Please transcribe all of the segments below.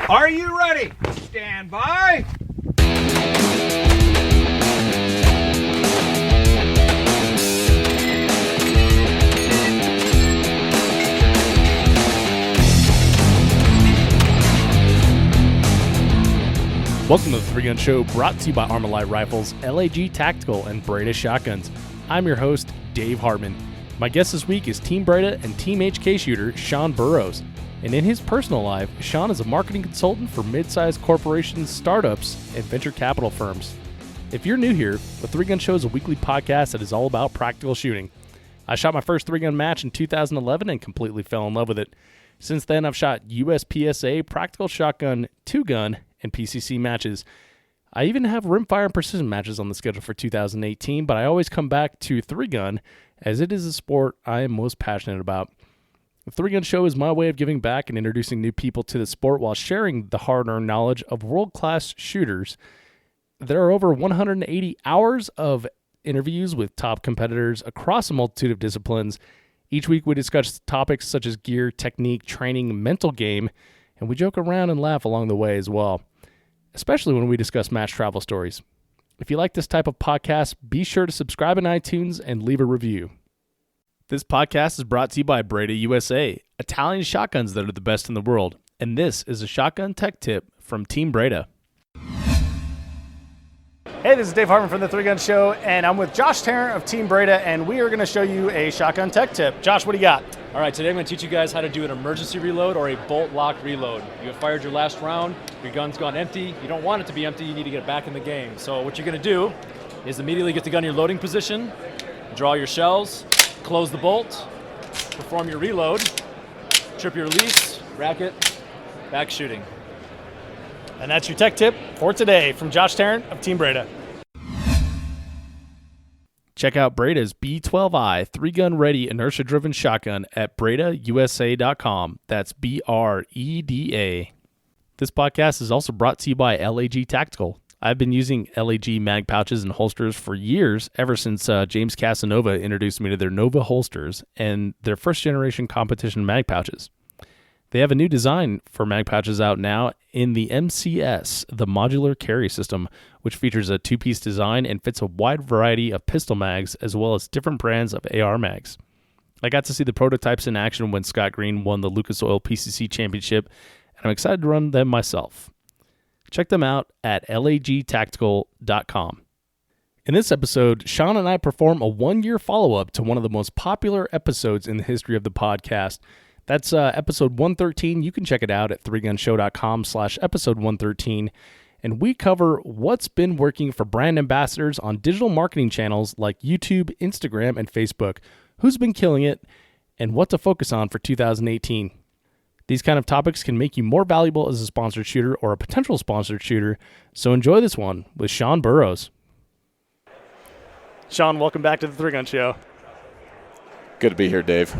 Are you ready? Stand by. Welcome to the Three Gun Show, brought to you by Armalite Rifles, LAG Tactical, and Breda Shotguns. I'm your host, Dave Hartman. My guest this week is Team Breda and Team HK shooter Sean Burrows. And in his personal life, Sean is a marketing consultant for mid-sized corporations, startups, and venture capital firms. If you're new here, the Three Gun Show is a weekly podcast that is all about practical shooting. I shot my first three-gun match in 2011 and completely fell in love with it. Since then, I've shot USPSA, practical shotgun, two-gun, and PCC matches. I even have rimfire and precision matches on the schedule for 2018, but I always come back to three-gun as it is a sport I am most passionate about. The Three Gun Show is my way of giving back and introducing new people to the sport while sharing the hard-earned knowledge of world-class shooters. There are over 180 hours of interviews with top competitors across a multitude of disciplines. Each week we discuss topics such as gear, technique, training, mental game, and we joke around and laugh along the way as well, especially when we discuss match travel stories. If you like this type of podcast, be sure to subscribe on iTunes and leave a review. This podcast is brought to you by Breda USA, Italian shotguns that are the best in the world, and this is a shotgun tech tip from Team Breda. Hey, this is Dave Hartman from the Three Gun Show, and I'm with Josh Tarrant of Team Breda, and we are going to show you a shotgun tech tip. Josh, what do you got? All right, today I'm going to teach you guys how to do an emergency reload or a bolt lock reload. You have fired your last round, your gun's gone empty. You don't want it to be empty, you need to get it back in the game. So what you're going to do is immediately get the gun in your loading position, draw your shells, close the bolt, perform your reload, trip your release, rack it, back shooting. And that's your tech tip for today from Josh Tarrant of Team Breda. Check out Breda's B12i 3-gun ready inertia-driven shotgun at BredaUSA.com. That's BREDA. This podcast is also brought to you by LAG Tactical. I've been using LAG mag pouches and holsters for years, ever since James Casanova introduced me to their Nova holsters and their first-generation competition mag pouches. They have a new design for mag pouches out now in the MCS, the modular carry system, which features a two-piece design and fits a wide variety of pistol mags as well as different brands of AR mags. I got to see the prototypes in action when Scott Green won the Lucas Oil PCC Championship, and I'm excited to run them myself. Check them out at lagtactical.com. In this episode, Sean and I perform a one-year follow-up to one of the most popular episodes in the history of the podcast. That's episode 113. You can check it out at threegunshow.com/episode 113. And we cover what's been working for brand ambassadors on digital marketing channels like YouTube, Instagram, and Facebook, who's been killing it, and what to focus on for 2018. These kind of topics can make you more valuable as a sponsored shooter or a potential sponsored shooter, so enjoy this one with Sean Burrows. Sean, welcome back to the Three Gun Show. Good to be here, Dave.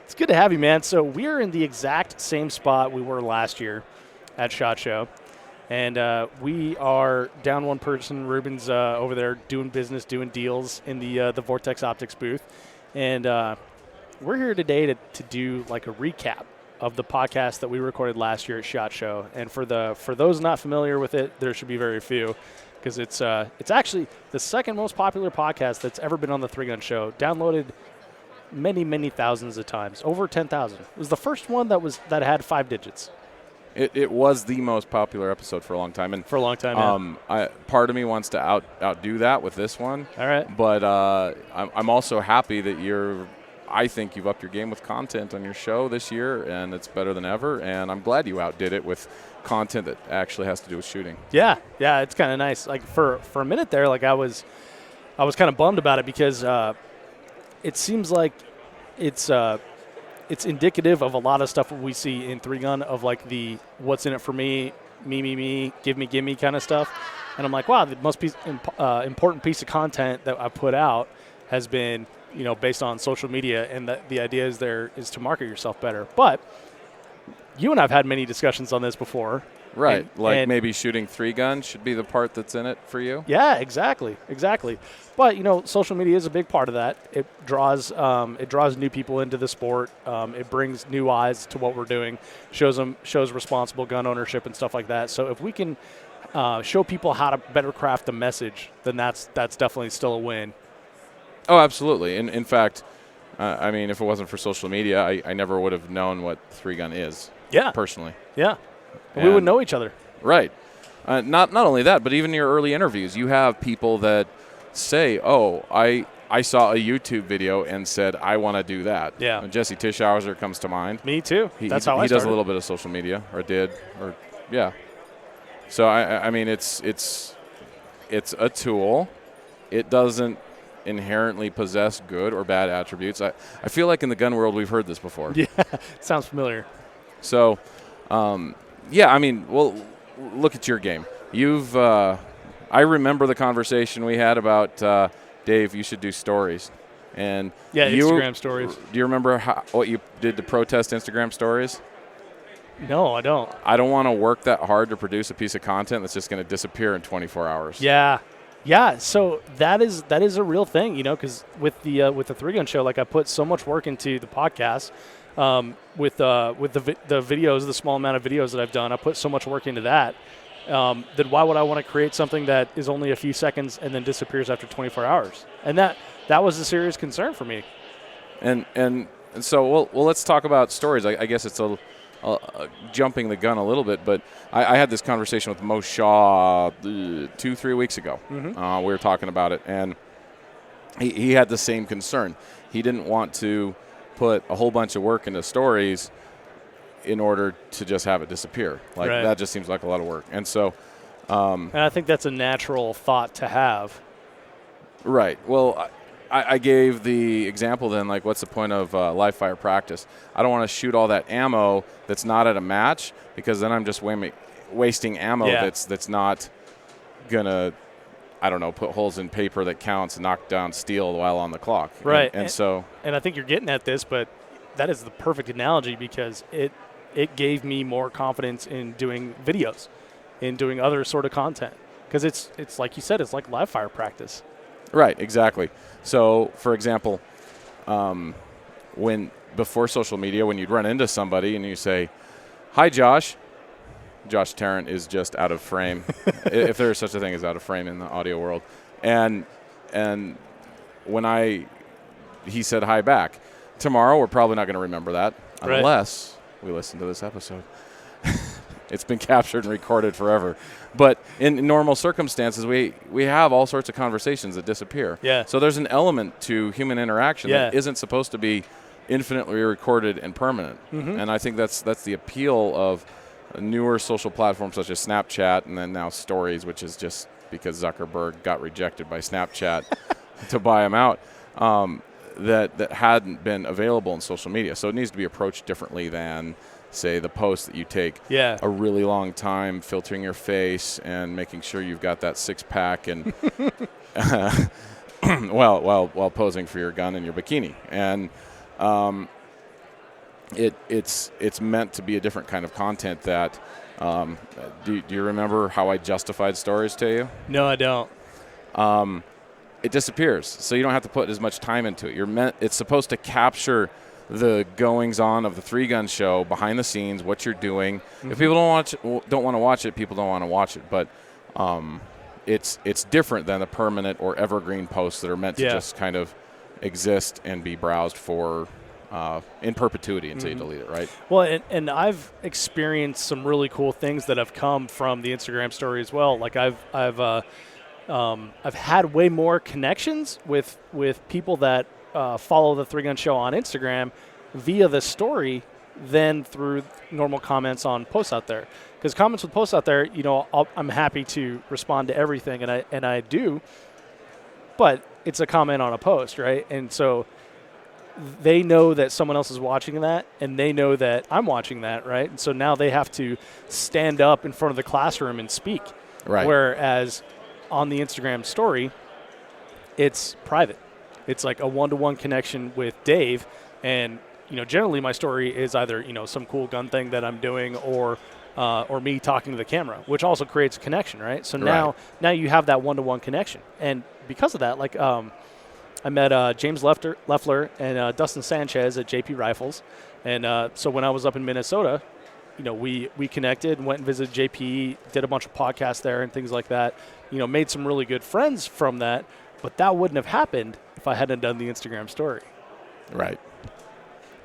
It's good to have you, man. So we're in the exact same spot we were last year at SHOT Show, and we are down one person. Ruben's over there doing business, doing deals in the Vortex Optics booth, and we're here today to do like a recap of the podcast that we recorded last year at SHOT Show. And for those not familiar with it, there should be very few, because it's actually the second most popular podcast that's ever been on the Three Gun Show. Downloaded many thousands of times, over 10,000. It was the first one that had 5 digits. It was the most popular episode for a long time, and for a long time. Yeah. Part of me wants to outdo that with this one. All right, but I'm also happy that I think you've upped your game with content on your show this year, and it's better than ever. And I'm glad you outdid it with content that actually has to do with shooting. Yeah, it's kind of nice. Like for a minute there, like I was kind of bummed about it because it seems like it's indicative of a lot of stuff we see in Three Gun, of like the what's in it for me, give me kind of stuff. And I'm like, wow, the most important piece of content that I put out has been, based on social media, and the idea is to market yourself better. But you and I have had many discussions on this before, Right. And maybe shooting 3-gun should be the part that's in it for you. Yeah, exactly. But social media is a big part of that. It draws new people into the sport. It brings new eyes to what we're doing. Shows responsible gun ownership and stuff like that. So if we can show people how to better craft a message, then that's definitely still a win. Oh, absolutely. In fact, if it wasn't for social media, I never would have known what 3-gun is. Yeah. Personally. Yeah. We would know each other. Right. Not only that, but even in your early interviews, you have people that say, "Oh, I saw a YouTube video and said I want to do that." Yeah. Jesse Tischhauser comes to mind. Me too. That's how I he started. does a little bit of social media, yeah. So it's a tool. It doesn't inherently possess good or bad attributes. I feel like in the gun world we've heard this before. Yeah, sounds familiar. So, well, look at your game. I remember the conversation we had about Dave. You should do stories, and Instagram stories. Do you remember what you did to protest Instagram stories? No, I don't. I don't want to work that hard to produce a piece of content that's just going to disappear in 24 hours. Yeah. So that is a real thing, because with the 3-gun show, like I put so much work into the podcast. With the videos, the small amount of videos that I've done, I put so much work into that. Then why would I want to create something that is only a few seconds and then disappears after 24 hours? And that was a serious concern for me. And so let's talk about stories. I guess it's jumping the gun a little bit, but I had this conversation with Mo Shaw 2-3 weeks ago. Mm-hmm. We were talking about it, and he had the same concern. He didn't want to put a whole bunch of work into stories in order to just have it disappear. Right. That just seems like a lot of work. And so and I think that's a natural thought to have. Right. Well, I gave the example then, what's the point of live fire practice? I don't want to shoot all that ammo that's not at a match, because then I'm just wasting ammo that's not going to, put holes in paper that counts and knock down steel while on the clock. Right. And I think you're getting at this, but that is the perfect analogy, because it gave me more confidence in doing videos, in doing other sort of content. Because it's like you said, it's like live fire practice. Right, exactly. So, for example, before social media, when you'd run into somebody and you say, "Hi, Josh." Josh Tarrant is just out of frame, if there is such a thing as out of frame in the audio world. And when he said hi back. Tomorrow, we're probably not going to remember that unless we listen to this episode. It's been captured and recorded forever. But in normal circumstances, we have all sorts of conversations that disappear. Yeah. So there's an element to human interaction that isn't supposed to be infinitely recorded and permanent. Mm-hmm. And I think that's the appeal of newer social platforms such as Snapchat, and then now Stories, which is just because Zuckerberg got rejected by Snapchat to buy him out, that hadn't been available in social media. So it needs to be approached differently than, say, the post that you take a really long time filtering your face and making sure you've got that six-pack and while posing for your gun and your bikini. And it's meant to be a different kind of content that do you remember how I justified Stories to you? No, I don't. It disappears, so you don't have to put as much time into it. It's supposed to capture the goings-on of the 3-gun show, behind the scenes, what you're doing. Mm-hmm. If people don't want to watch it, people don't want to watch it. But it's different than the permanent or evergreen posts that are meant to just kind of exist and be browsed for in perpetuity until you delete it, right? Well, and I've experienced some really cool things that have come from the Instagram story as well. Like I've had way more connections with people that follow the 3-gun show on Instagram via the story than through normal comments on posts out there. Because comments with posts out there, I'm happy to respond to everything, and I do. But it's a comment on a post, right? And so they know that someone else is watching that, and they know that I'm watching that, right? And so now they have to stand up in front of the classroom and speak. Right. Whereas on the Instagram story, it's private. It's like a one-to-one connection with Dave, and generally my story is either, some cool gun thing that I'm doing or me talking to the camera, which also creates a connection, right? So now you have that one-to-one connection. And because of that, like I met James Leffler and Dustin Sanchez at JP Rifles. And so when I was up in Minnesota, we connected, went and visited JP, did a bunch of podcasts there and things like that. Made some really good friends from that. But that wouldn't have happened if I hadn't done the Instagram story. Right.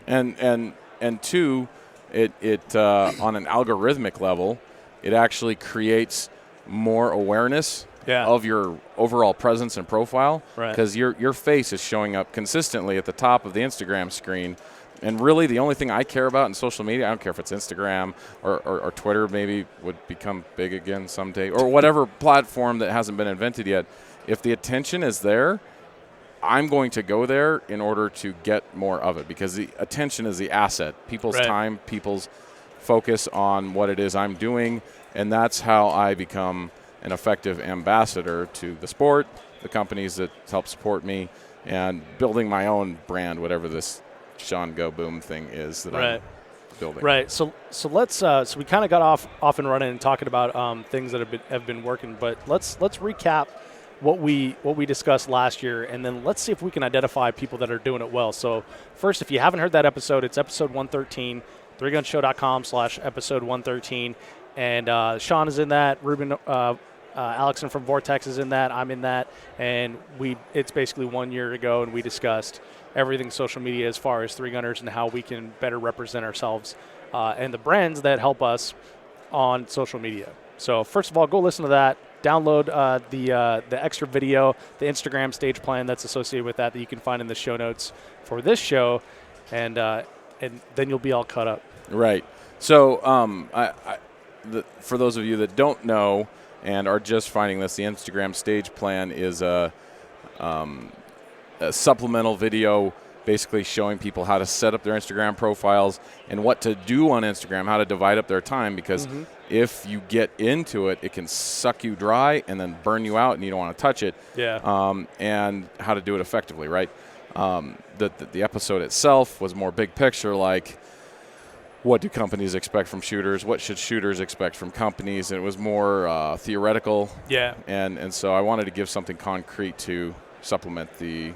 And two, it on an algorithmic level, it actually creates more awareness of your overall presence and profile, because your face is showing up consistently at the top of the Instagram screen. And really the only thing I care about in social media, I don't care if it's Instagram or Twitter maybe would become big again someday, or whatever platform that hasn't been invented yet. If the attention is there, I'm going to go there in order to get more of it, because the attention is the asset. People's time, people's focus on what it is I'm doing, and that's how I become an effective ambassador to the sport, the companies that help support me, and building my own brand, whatever this Sean Go Boom thing is that I'm building. Right. So let's so we kind of got off and running and talking about things that have been working, but let's recap what we discussed last year, and then let's see if we can identify people that are doing it well. So first, if you haven't heard that episode, it's episode 113, 3gunshow.com/episode 113, and Sean is in that. Ruben Alexson from Vortex is in that. I'm in that, and it's basically 1 year ago, and we discussed everything social media as far as three gunners and how we can better represent ourselves and the brands that help us on social media. So first of all, go listen to that. Download the extra video, the Instagram stage plan that's associated with that you can find in the show notes for this show, and then you'll be all caught up. Right. So for those of you that don't know and are just finding this, the Instagram stage plan is a supplemental video basically showing people how to set up their Instagram profiles and what to do on Instagram, how to divide up their time, because if you get into it, it can suck you dry and then burn you out and you don't want to touch it. And how to do it effectively, right? The episode itself was more big picture, like what do companies expect from shooters? What should shooters expect from companies? And it was more theoretical. And so I wanted to give something concrete to supplement the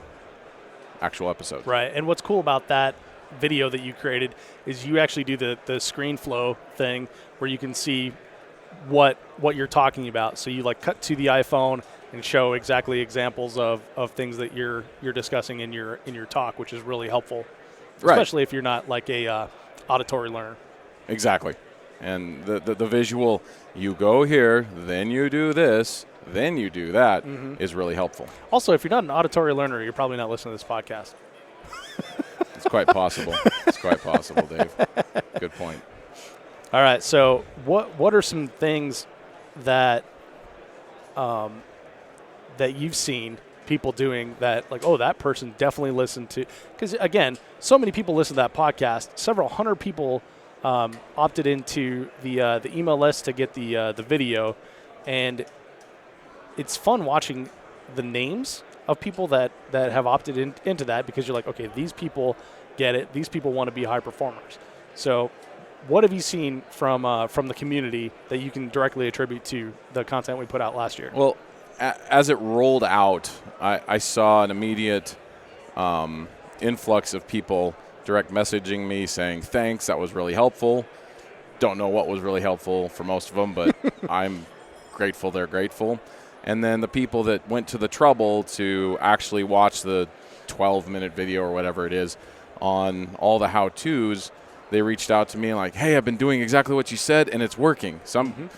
actual episode. Right. And what's cool about that video that you created is you actually do the screen flow thing where you can see what you're talking about. So you like cut to the iPhone and show exactly examples of things that you're discussing in your talk, which is really helpful, especially if you're not like a auditory learner. Exactly. And the visual, you go here, then you do this, then you do that, is really helpful. Also, if you're not an auditory learner, you're probably not listening to this podcast. It's quite possible. It's quite possible, Dave. Good point. All right. So what are some things that that you've seen people doing that, like, oh, that person definitely listened to? Because, again, so many people listen to that podcast. Several hundred people opted into the email list to get the video. And it's fun watching the names of people that have opted into that, because you're like, okay, these people get it. These people want to be high performers. So what have you seen from the community that you can directly attribute to the content we put out last year? Well, as it rolled out, I saw an immediate influx of people direct messaging me saying, thanks, that was really helpful. Don't know what was really helpful for most of them, but I'm grateful they're grateful. And then the people that went to the trouble to actually watch the 12-minute video or whatever it is on all the how-tos, they reached out to me and like, hey, I've been doing exactly what you said, and it's working. Some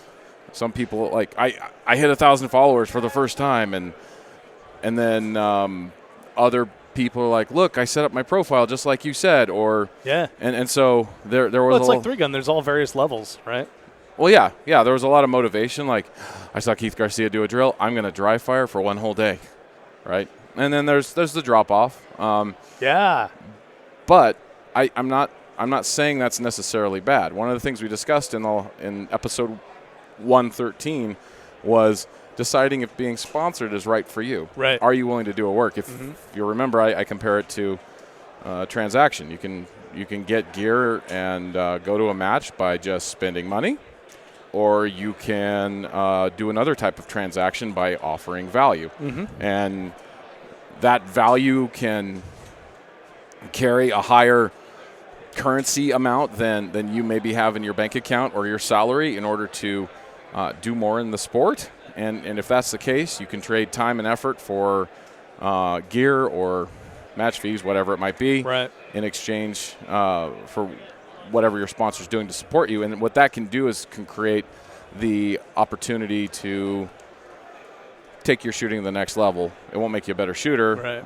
people, like, I hit 1,000 followers for the first time, and then other people are like, look, I set up my profile just like you said, or and so there was. Well, it's like three gun. There's all various levels, right? Well, yeah, there was a lot of motivation. Like, I saw Keith Garcia do a drill. I'm going to dry fire for one whole day, right? And then there's the drop off. But I'm not saying that's necessarily bad. One of the things we discussed in episode 113 was deciding if being sponsored is right for you. Right. Are you willing to do a work? If you remember, I compare it to a transaction. You can You can get gear and go to a match by just spending money, or you can do another type of transaction by offering value. And that value can carry a higher currency amount than you maybe have in your bank account or your salary in order to do more in the sport. And if that's the case, you can trade time and effort for gear or match fees, whatever it might be, in exchange for whatever your sponsor's doing to support you. And what that can do is can create the opportunity to take your shooting to the next level. It won't make you a better shooter,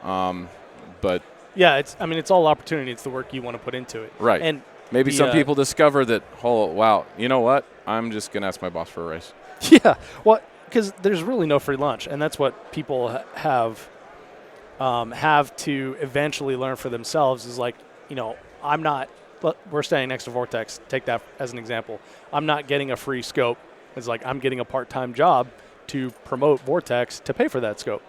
but yeah, it's all opportunity. It's the work you want to put into it. Right. And maybe some people discover that, oh, wow, you know what? I'm just going to ask my boss for a raise. Yeah. Well, because there's really no free lunch, and that's what people have to eventually learn for themselves is like, I'm not – we're staying next to Vortex. Take that as an example. I'm not getting a free scope. It's like I'm getting a part-time job to promote Vortex to pay for that scope.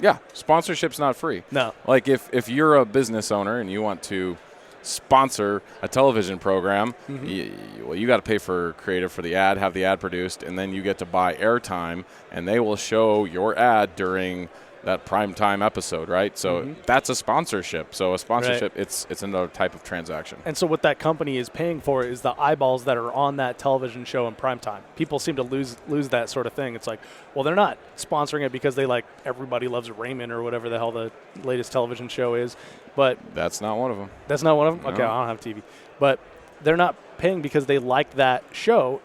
Yeah, sponsorship's not free. No. Like if you're a business owner and you want to sponsor a television program, you got to pay for creative for the ad, have the ad produced, and then you get to buy airtime, and they will show your ad during that primetime episode, right? So that's a sponsorship. So a sponsorship, it's another type of transaction. And so what that company is paying for is the eyeballs that are on that television show in primetime. People seem to lose that sort of thing. It's like, well, they're not sponsoring it because they like Everybody Loves Raymond or whatever the hell the latest television show is. But that's not one of them. That's not one of them? No. Okay, I don't have TV. But they're not paying because they like that show.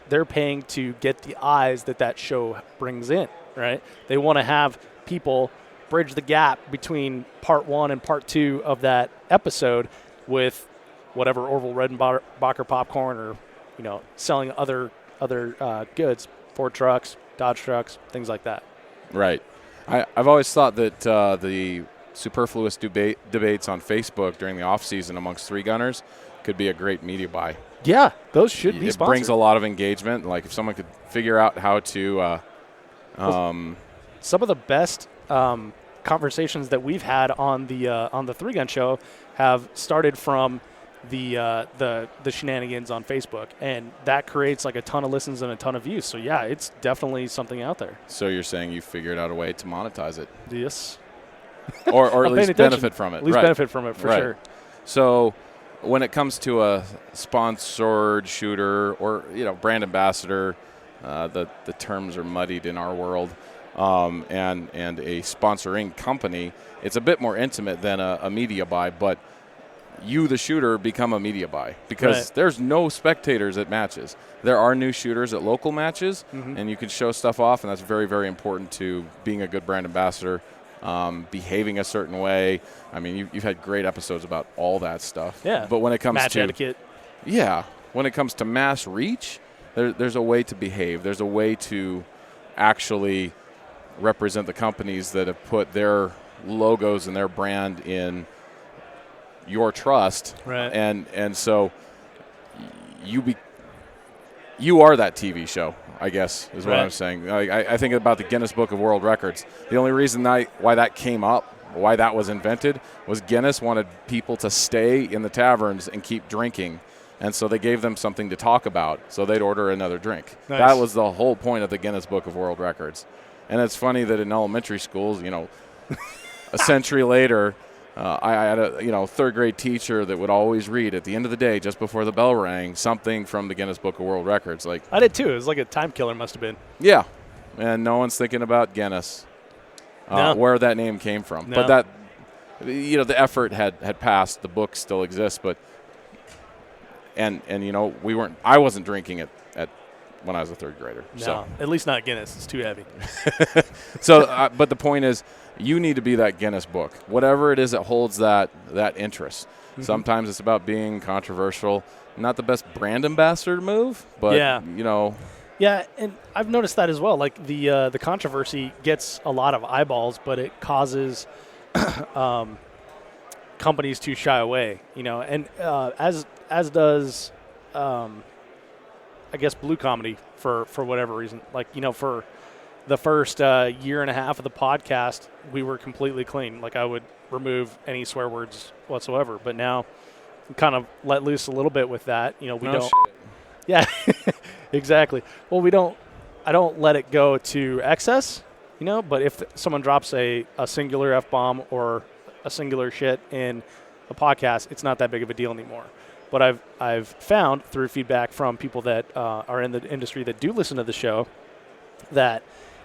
They're paying to get the eyes that show brings in, right? They want to have people bridge the gap between part 1 and part 2 of that episode with whatever Orville Redenbacher popcorn or, selling other goods, Ford trucks, Dodge trucks, things like that. Right. I've always thought that the superfluous debates on Facebook during the off season amongst three gunners could be a great media buy. Yeah, those should be sponsored. It brings a lot of engagement. Like if someone could figure out how to some of the best conversations that we've had on the Three Gun Show have started from the shenanigans on Facebook, and that creates like a ton of listens and a ton of views. So yeah, it's definitely something out there. So you're saying you figured out a way to monetize it? Yes. or at least benefit from it. At least benefit from it for sure. So when it comes to a sponsored shooter or brand ambassador, the terms are muddied in our world. And a sponsoring company, it's a bit more intimate than a media buy, but you, the shooter, become a media buy because there's no spectators at matches. There are new shooters at local matches, and you can show stuff off, and that's very, very important to being a good brand ambassador, behaving a certain way. I mean, you've had great episodes about all that stuff. Yeah. But when it comes match to etiquette. Yeah. When it comes to mass reach, there's a way to behave. There's a way to actually represent the companies that have put their logos and their brand in your trust, right? And so you are that TV show, I guess, is what I'm saying. I think about the Guinness Book of World Records. The only reason why that came up, why that was invented, was Guinness wanted people to stay in the taverns and keep drinking. And so they gave them something to talk about, so they'd order another drink. Nice. That was the whole point of the Guinness Book of World Records. And it's funny that in elementary schools, a century later, I had a third grade teacher that would always read at the end of the day, just before the bell rang, something from the Guinness Book of World Records. Like I did too. It was like a time killer, must have been. Yeah, and no one's thinking about Guinness, where that name came from. No. But that, the effort had passed. The book still exists, but and I wasn't drinking it at when I was a third grader. No, so. At least not Guinness. It's too heavy. So, but the point is, you need to be that Guinness book. Whatever it is that holds that interest. Mm-hmm. Sometimes it's about being controversial. Not the best brand ambassador move, but, Yeah, and I've noticed that as well. Like the controversy gets a lot of eyeballs, but it causes companies to shy away, and as does I guess Blue Comedy for whatever reason. Like, for the first year and a half of the podcast, we were completely clean. Like I would remove any swear words whatsoever. But now kind of let loose a little bit with that. We No don't. shit. Yeah, exactly. Well, I don't let it go to excess, but if someone drops a singular F-bomb or a singular shit in a podcast, it's not that big of a deal anymore. But I've found through feedback from people that are in the industry that do listen to the show that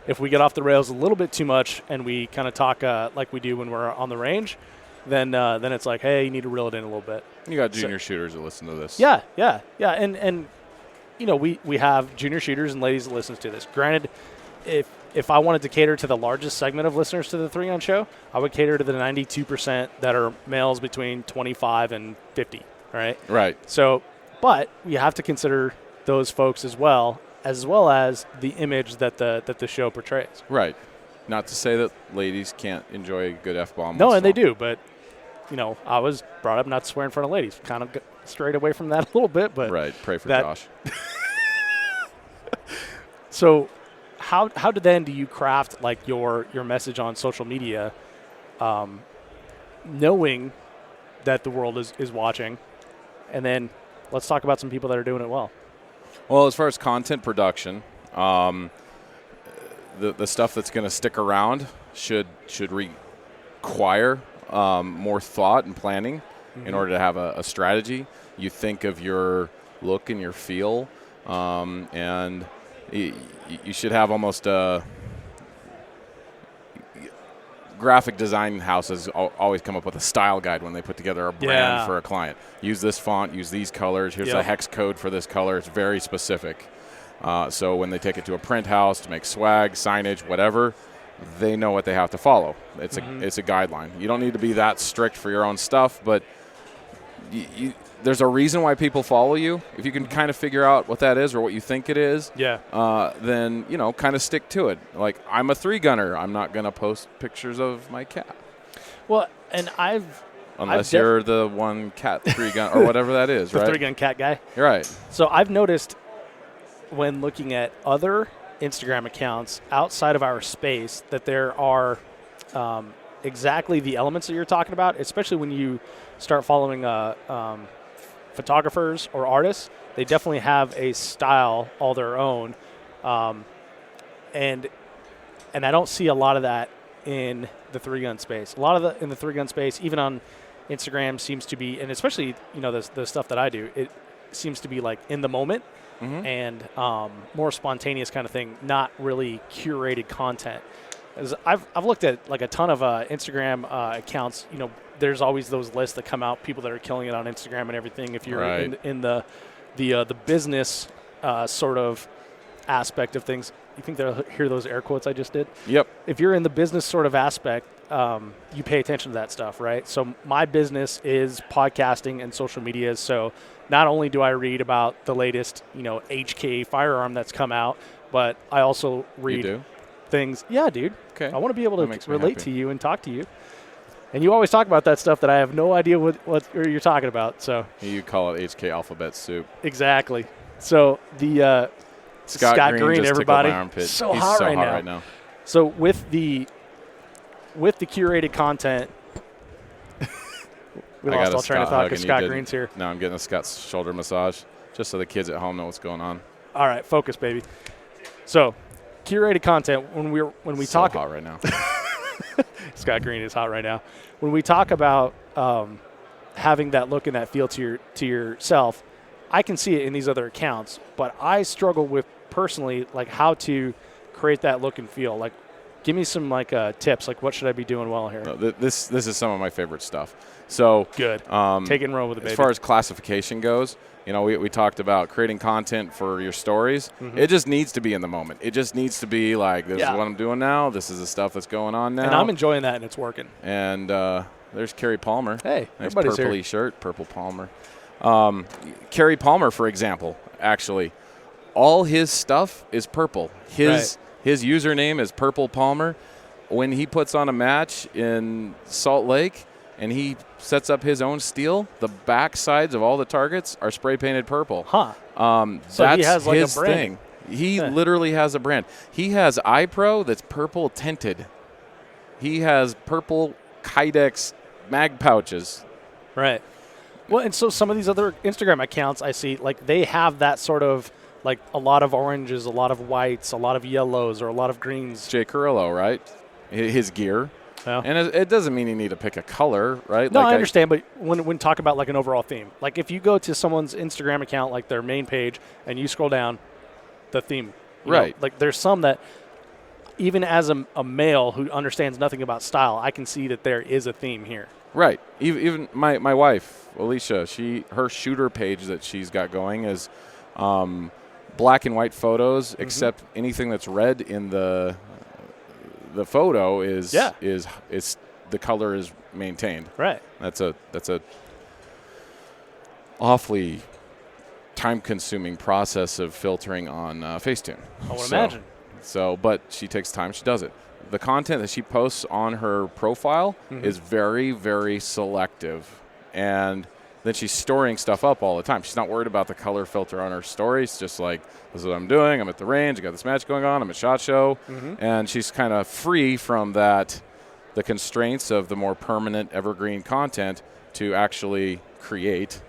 if we get off the rails a little bit too much and we kind of talk like we do when we're on the range, then it's like, hey, you need to reel it in a little bit. You got junior shooters that listen to this. Yeah, and we have junior shooters and ladies that listen to this. Granted, if I wanted to cater to the largest segment of listeners to the 3-Gun Show, I would cater to the 92% that are males between 25 and 50. Right. Right. So, but you have to consider those folks as well as the image that the show portrays. Right. Not to say that ladies can't enjoy a good F-bomb. No, and they do, but I was brought up not to swear in front of ladies. Kind of strayed away from that a little bit, but right. Pray for that, Josh. So, how do you craft like your message on social media, knowing that the world is watching, and then let's talk about some people that are doing it well. Well, as far as content production, the stuff that's going to stick around should require more thought and planning in order to have a strategy. You think of your look and your feel, and you should have almost a graphic design houses always come up with a style guide when they put together a brand for a client. Use this font, use these colors. Here's a hex code for this color. It's very specific. So when they take it to a print house to make swag, signage, whatever, they know what they have to follow. It's a guideline. You don't need to be that strict for your own stuff, but there's a reason why people follow you. If you can kind of figure out what that is or what you think it is, then, kind of stick to it. Like, I'm a 3-gunner. I'm not going to post pictures of my cat. Well, and Unless you're the one cat 3-gun or whatever that is, right? The 3-gun cat guy. You're right. So I've noticed when looking at other Instagram accounts outside of our space that there are exactly the elements that you're talking about, especially when you start following photographers or artists. They definitely have a style all their own, and I don't see a lot of that in the 3-gun space. A lot of in the 3-gun space, even on Instagram, seems to be, and especially the stuff that I do, it seems to be like in the moment and more spontaneous kind of thing, not really curated content. As I've looked at like a ton of Instagram accounts. There's always those lists that come out, people that are killing it on Instagram and everything. If you're in the business sort of aspect of things, you think they'll hear those air quotes I just did? Yep. If you're in the business sort of aspect, you pay attention to that stuff, right? So my business is podcasting and social media. So not only do I read about the latest, HK firearm that's come out, but I also read things. Yeah, dude. Okay. I want to be able to relate to you and talk to you. And you always talk about that stuff that I have no idea what you're talking about. So you call it HK alphabet soup. Exactly. So the Scott Green, everybody, so He's hot so right hot now. right now. So with the curated content, we lost all train of thought because Scott Green's here. No, I'm getting a Scott shoulder massage just so the kids at home know what's going on. All right, focus, baby. So curated content when we so talk. Hot right now. Scott Green is hot right now. When we talk about having that look and that feel to yourself, I can see it in these other accounts, but I struggle with personally like how to create that look and feel. Like, give me some tips. Like, what should I be doing well here? No, this is some of my favorite stuff. So good. Take it and roll with it, baby. As far as classification goes, we talked about creating content for your stories. It just needs to be in the moment. It just needs to be like, this is what I'm doing now. This is the stuff that's going on now. And I'm enjoying that, and it's working. And there's Kerry Palmer. Hey, nice everybody's purpley here. shirt, purple Palmer. Kerry Palmer, for example, actually, all his stuff is purple. His username is Purple Palmer. When he puts on a match in Salt Lake and he sets up his own steel, the back sides of all the targets are spray painted purple. Huh. So that's he has like his a brand. thing. He literally has a brand. He has iPro that's purple tinted. He has purple Kydex mag pouches. Right. Well, and so some of these other Instagram accounts I see, like they have that sort of like a lot of oranges, a lot of whites, a lot of yellows, or a lot of greens. Jay Carrillo, right? His gear. Yeah. And it doesn't mean you need to pick a color, right? No, like I understand, but when talk about like an overall theme, like if you go to someone's Instagram account, like their main page, and you scroll down, the theme, you know, right? like there's some that, even as a male who understands nothing about style, I can see that there is a theme here. Right. Even my wife, Alicia, her shooter page that she's got going is black and white photos, except anything that's red in the photo is the color is maintained. Right. That's a awfully time-consuming process of filtering on Facetune. I would imagine. So, but she takes time. She does it. The content that she posts on her profile is very, very selective, and then she's storing stuff up all the time. She's not worried about the color filter on her stories. Just like, this is what I'm doing. I'm at the range. I got this match going on. I'm at SHOT Show, and she's kind of free from that, the constraints of the more permanent evergreen content to actually create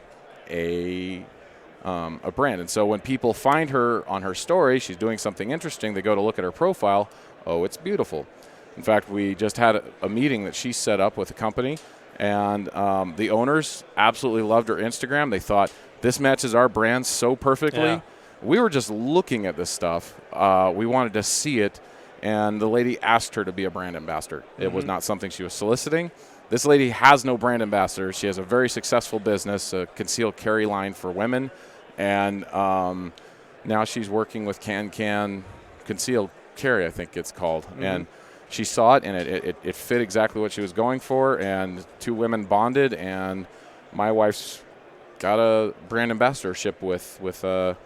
a brand. And so when people find her on her story, she's doing something interesting, they go to look at her profile, oh, it's beautiful. In fact, we just had a meeting that she set up with a company, and the owners absolutely loved her Instagram. They thought, this matches our brand so perfectly. Yeah. We were just looking at this stuff. We wanted to see it, and the lady asked her to be a brand ambassador. It was not something she was soliciting. This lady has no brand ambassador. She has a very successful business, a concealed carry line for women, and now she's working with Can Concealed Carry, I think it's called. And she saw it, and it fit exactly what she was going for, and two women bonded, and my wife's got a brand ambassadorship with a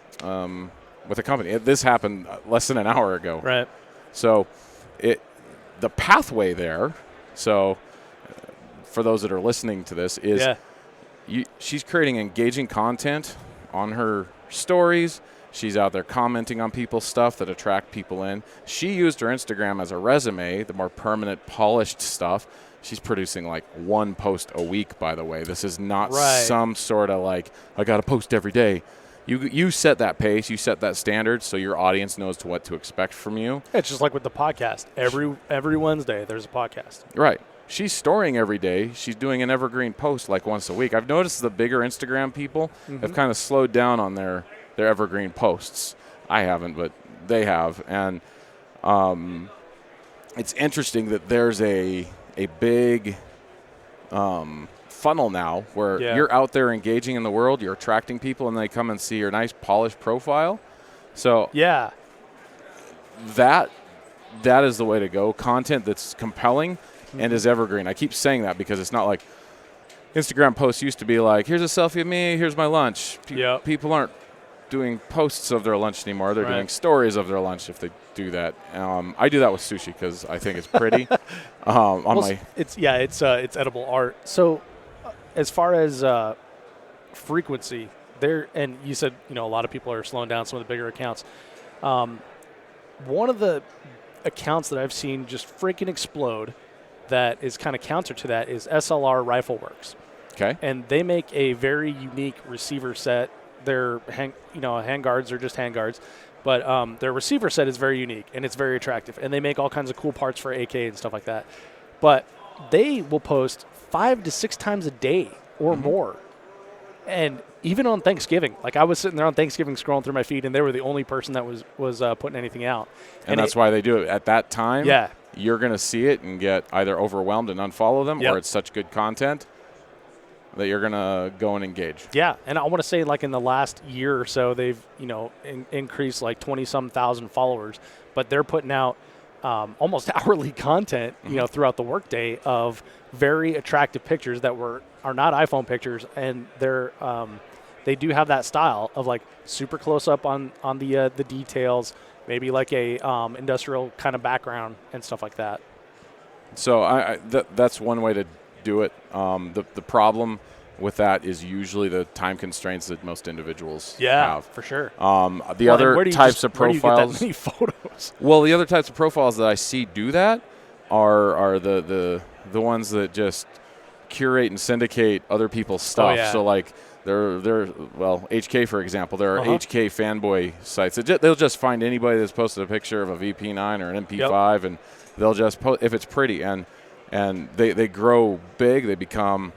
company. This happened less than an hour ago. Right. So the pathway there, so for those that are listening to this, is she's creating engaging content on her stories. She's out there commenting on people's stuff that attract people in. She used her Instagram as a resume, the more permanent, polished stuff. She's producing like one post a week, by the way. This is not some sort of like, I got to post every day. You set that pace, you set that standard, so your audience knows what to expect from you. It's just like with the podcast. Every Wednesday, there's a podcast. Right. She's storing every day. She's doing an evergreen post like once a week. I've noticed the bigger Instagram people have kind of slowed down on their evergreen posts. I haven't, but they have. And it's interesting that there's a big funnel now where you're out there engaging in the world, you're attracting people, and they come and see your nice polished profile. So that is the way to go. Content that's compelling and is evergreen. I keep saying that because it's not like Instagram posts used to be like, here's a selfie of me, here's my lunch. People aren't doing posts of their lunch anymore. They're doing stories of their lunch if they do that. I do that with sushi because I think it's pretty. It's edible art. So as far as frequency, there, and you said, a lot of people are slowing down some of the bigger accounts. One of the accounts that I've seen just freaking explode that is kind of counter to that is SLR Rifle Works. Okay. And they make a very unique receiver set. Their handguards are just handguards, but their receiver set is very unique and it's very attractive. And they make all kinds of cool parts for AK and stuff like that. But they will post 5 to 6 times a day or more. And even on Thanksgiving, like I was sitting there on Thanksgiving scrolling through my feed, and they were the only person that was putting anything out. And that's why they do it at that time. Yeah. You're going to see it and get either overwhelmed and unfollow them, or it's such good content that you're going to go and engage. Yeah, and I want to say like in the last year or so, they've increased like 20-some thousand followers, but they're putting out almost hourly content, throughout the workday of very attractive pictures that are not iPhone pictures, and they do have that style of like super close up on the details, maybe like a industrial kind of background and stuff like that. So that's one way to do it. The problem with that is usually the time constraints that most individuals have. For sure. The other types of profiles. Where do you get that many photos? Well, the other types of profiles that I see do that are the ones that just curate and syndicate other people's stuff. yeah. So like HK for example, there are HK fanboy sites. They'll just find anybody that's posted a picture of a VP9 or an MP5, and they'll just post if it's pretty, and they grow big. They become.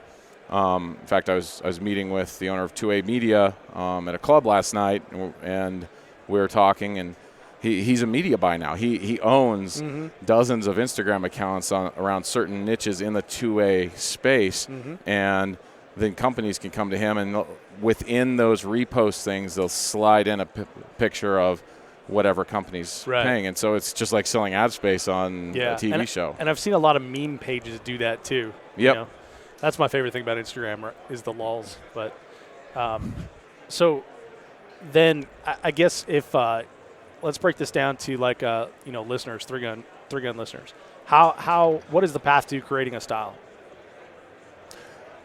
In fact, I was meeting with the owner of 2A Media at a club last night, and we were talking, and he's a media buy now. He owns dozens of Instagram accounts around certain niches in the 2A space, and then companies can come to him, and within those repost things, they'll slide in a picture of whatever company's paying. And so it's just like selling ad space on a TV show. And I've seen a lot of meme pages do that too. Yep. You know? That's my favorite thing about Instagram is the lulls. But so then I guess if let's break this down to like listeners, three gun listeners. What is the path to creating a style?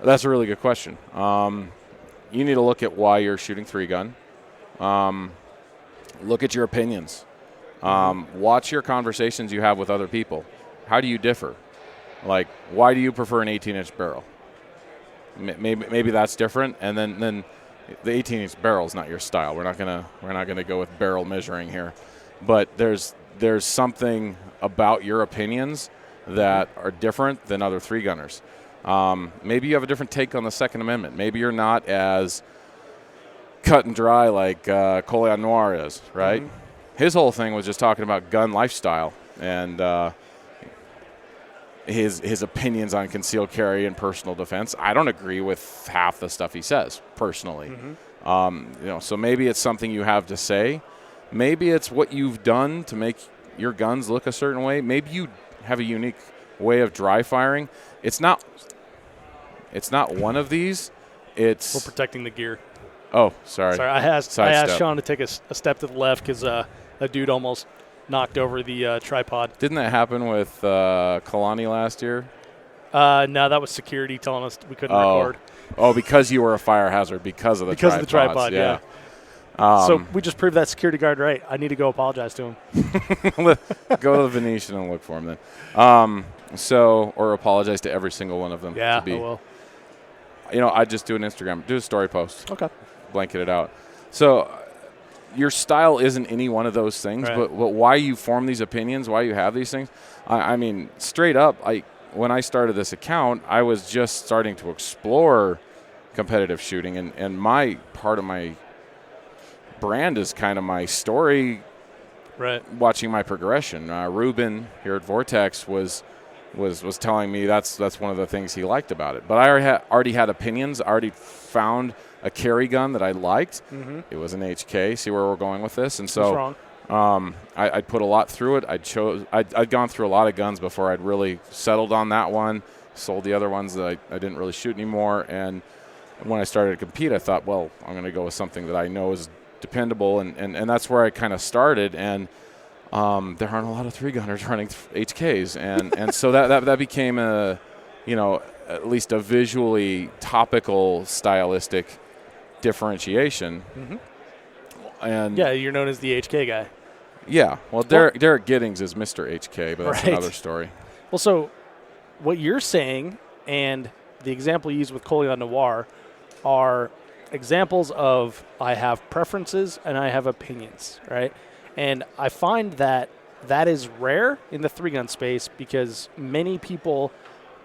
That's a really good question. You need to look at why you're shooting 3-gun. Look at your opinions. Watch your conversations you have with other people. How do you differ? Like, why do you prefer an 18-inch barrel? Maybe that's different. And then the 18-inch barrel is not your style. We're not gonna go with barrel measuring here. But there's something about your opinions that are different than other 3-gunners. Maybe you have a different take on the Second Amendment. Maybe you're not as cut and dry like Colion Noir is, right? His whole thing was just talking about gun lifestyle and his opinions on concealed carry and personal defense. I don't agree with half the stuff he says personally. So maybe it's something you have to say. Maybe it's what you've done to make your guns look a certain way. Maybe you have a unique way of dry firing. It's not one of these. We're protecting the gear. Oh, sorry. I asked Sean to take a step to the left because a dude almost knocked over the tripod. Didn't that happen with Kalani last year? No, that was security telling us we couldn't record. Oh, because you were a fire hazard because of the because of the tripod, yeah. So we just proved that security guard right. I need to go apologize to him. Go to the Venetian and look for him then. Or apologize to every single one of them. Yeah, I will. I just do an Instagram, do a story post. Okay. Blanket it out. So your style isn't any one of those things, but why you form these opinions, why you have these things. I mean, straight up, when I started this account, I was just starting to explore competitive shooting, and my part of my brand is kind of my story. Right. Watching my progression. Ruben here at Vortex was telling me that's one of the things he liked about it. But I already had opinions. I already found a carry gun that I liked. It was an HK. See where we're going with this? And so I put a lot through it. I'd gone through a lot of guns before I'd really settled on that one. Sold the other ones that I didn't really shoot anymore. And when I started to compete, I thought, well, I'm going to go with something that I know is dependable. And that's where I kind of started. And there aren't a lot of 3-gunners running HKs, and so that became at least a visually topical, stylistic differentiation. And you're known as the HK guy. Yeah, well, Derek Giddings is Mr. HK, but that's another story. Well, so what you're saying and the example you use with Colion Noir are examples of I have preferences and I have opinions, right? And I find that is rare in the 3-gun space because many people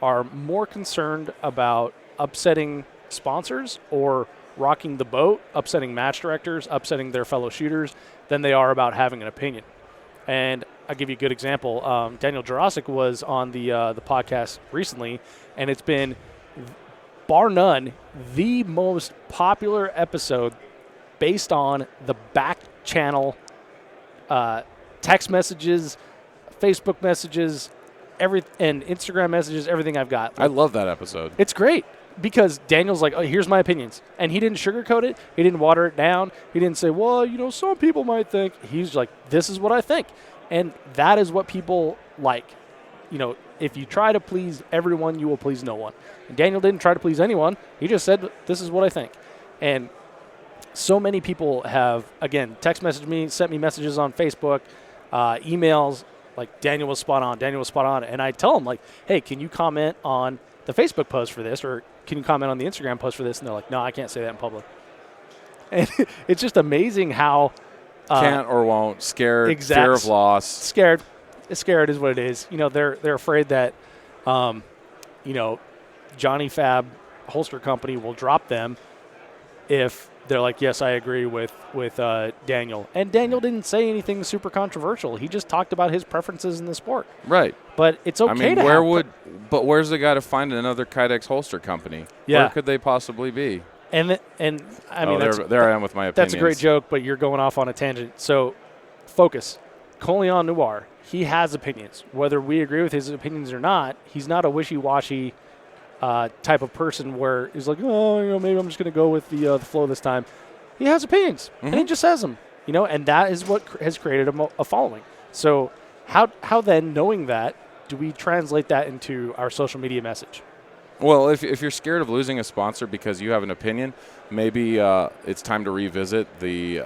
are more concerned about upsetting sponsors or rocking the boat, upsetting match directors, upsetting their fellow shooters, than they are about having an opinion. And I'll give you a good example. Daniel Jurasic was on the podcast recently, and it's been, bar none, the most popular episode based on the back channel text messages, Facebook messages, and Instagram messages, everything I've got. I love that episode. It's great because Daniel's like, oh, here's my opinions. And he didn't sugarcoat it. He didn't water it down. He didn't say, well, some people might think. He's like, this is what I think. And that is what people like. If you try to please everyone, you will please no one. And Daniel didn't try to please anyone. He just said, this is what I think. And so many people have, again, text messaged me, sent me messages on Facebook, emails, like Daniel was spot on. And I tell them, like, hey, can you comment on the Facebook post for this, or can you comment on the Instagram post for this? And they're like, no, I can't say that in public. And it's just amazing how can't or won't, scared, exact, fear of loss. Scared is what it is. They're afraid that, Johnny Fab Holster Company will drop them if they're like, yes, I agree with Daniel. And Daniel didn't say anything super controversial. He just talked about his preferences in the sport. Right. But it's okay but where's the guy to find another Kydex holster company? Yeah. Where could they possibly be? And I mean, there I am with my opinions. That's a great joke, but you're going off on a tangent. So focus. Coleon Noir, he has opinions. Whether we agree with his opinions or not, he's not a wishy-washy type of person where he's like, maybe I'm just going to go with the flow this time. He has opinions, and he just says them, and that is what has created a following. So how then, knowing that, do we translate that into our social media message? Well, if you're scared of losing a sponsor because you have an opinion, maybe it's time to revisit the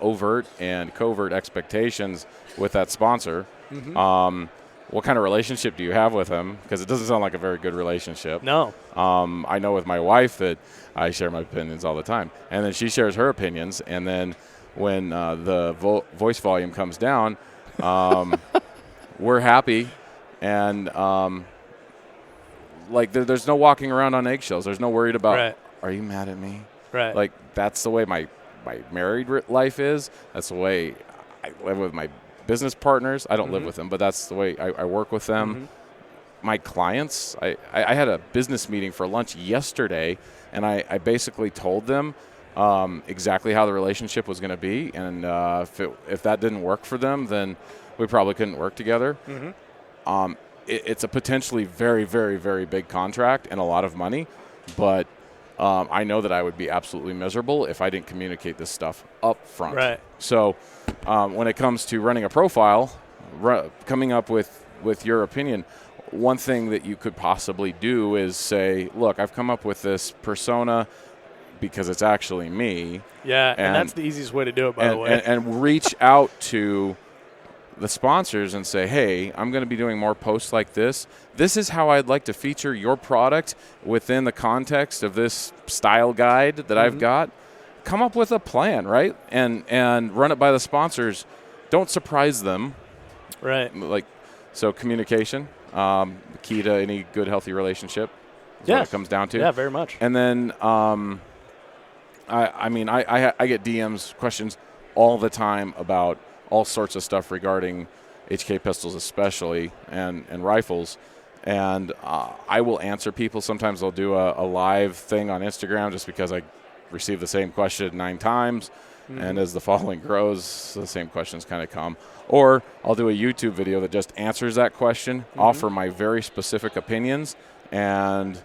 overt and covert expectations with that sponsor. What kind of relationship do you have with them? Because it doesn't sound like a very good relationship. No. I know with my wife that I share my opinions all the time. And then she shares her opinions. And then when the voice volume comes down, we're happy. And there's no walking around on eggshells. There's no worried about, Are you mad at me? Right. Like, that's the way my married life is. That's the way I live with my business partners. I don't live with them, but that's the way I work with them. My clients, I had a business meeting for lunch yesterday, and I basically told them exactly how the relationship was going to be, and if that didn't work for them, then we probably couldn't work together. It's a potentially very, very, very big contract and a lot of money, but I know that I would be absolutely miserable if I didn't communicate this stuff up front. Right. So when it comes to running a profile, coming up with your opinion, one thing that you could possibly do is say, look, I've come up with this persona because it's actually me. Yeah, and that's the easiest way to do it, by the way. And reach out to the sponsors and say, hey, I'm going to be doing more posts like this. This is how I'd like to feature your product within the context of this style guide that I've got. Come up with a plan, right? And run it by the sponsors. Don't surprise them. Right. So communication, key to any good, healthy relationship is what it comes down to. Yeah, very much. And then I get DMs, questions all the time about all sorts of stuff regarding HK pistols especially and rifles. And I will answer people. Sometimes they'll do a live thing on Instagram just because I receive the same question 9 times. And as the following grows, the same questions kind of come. Or I'll do a YouTube video that just answers that question, offer my very specific opinions, and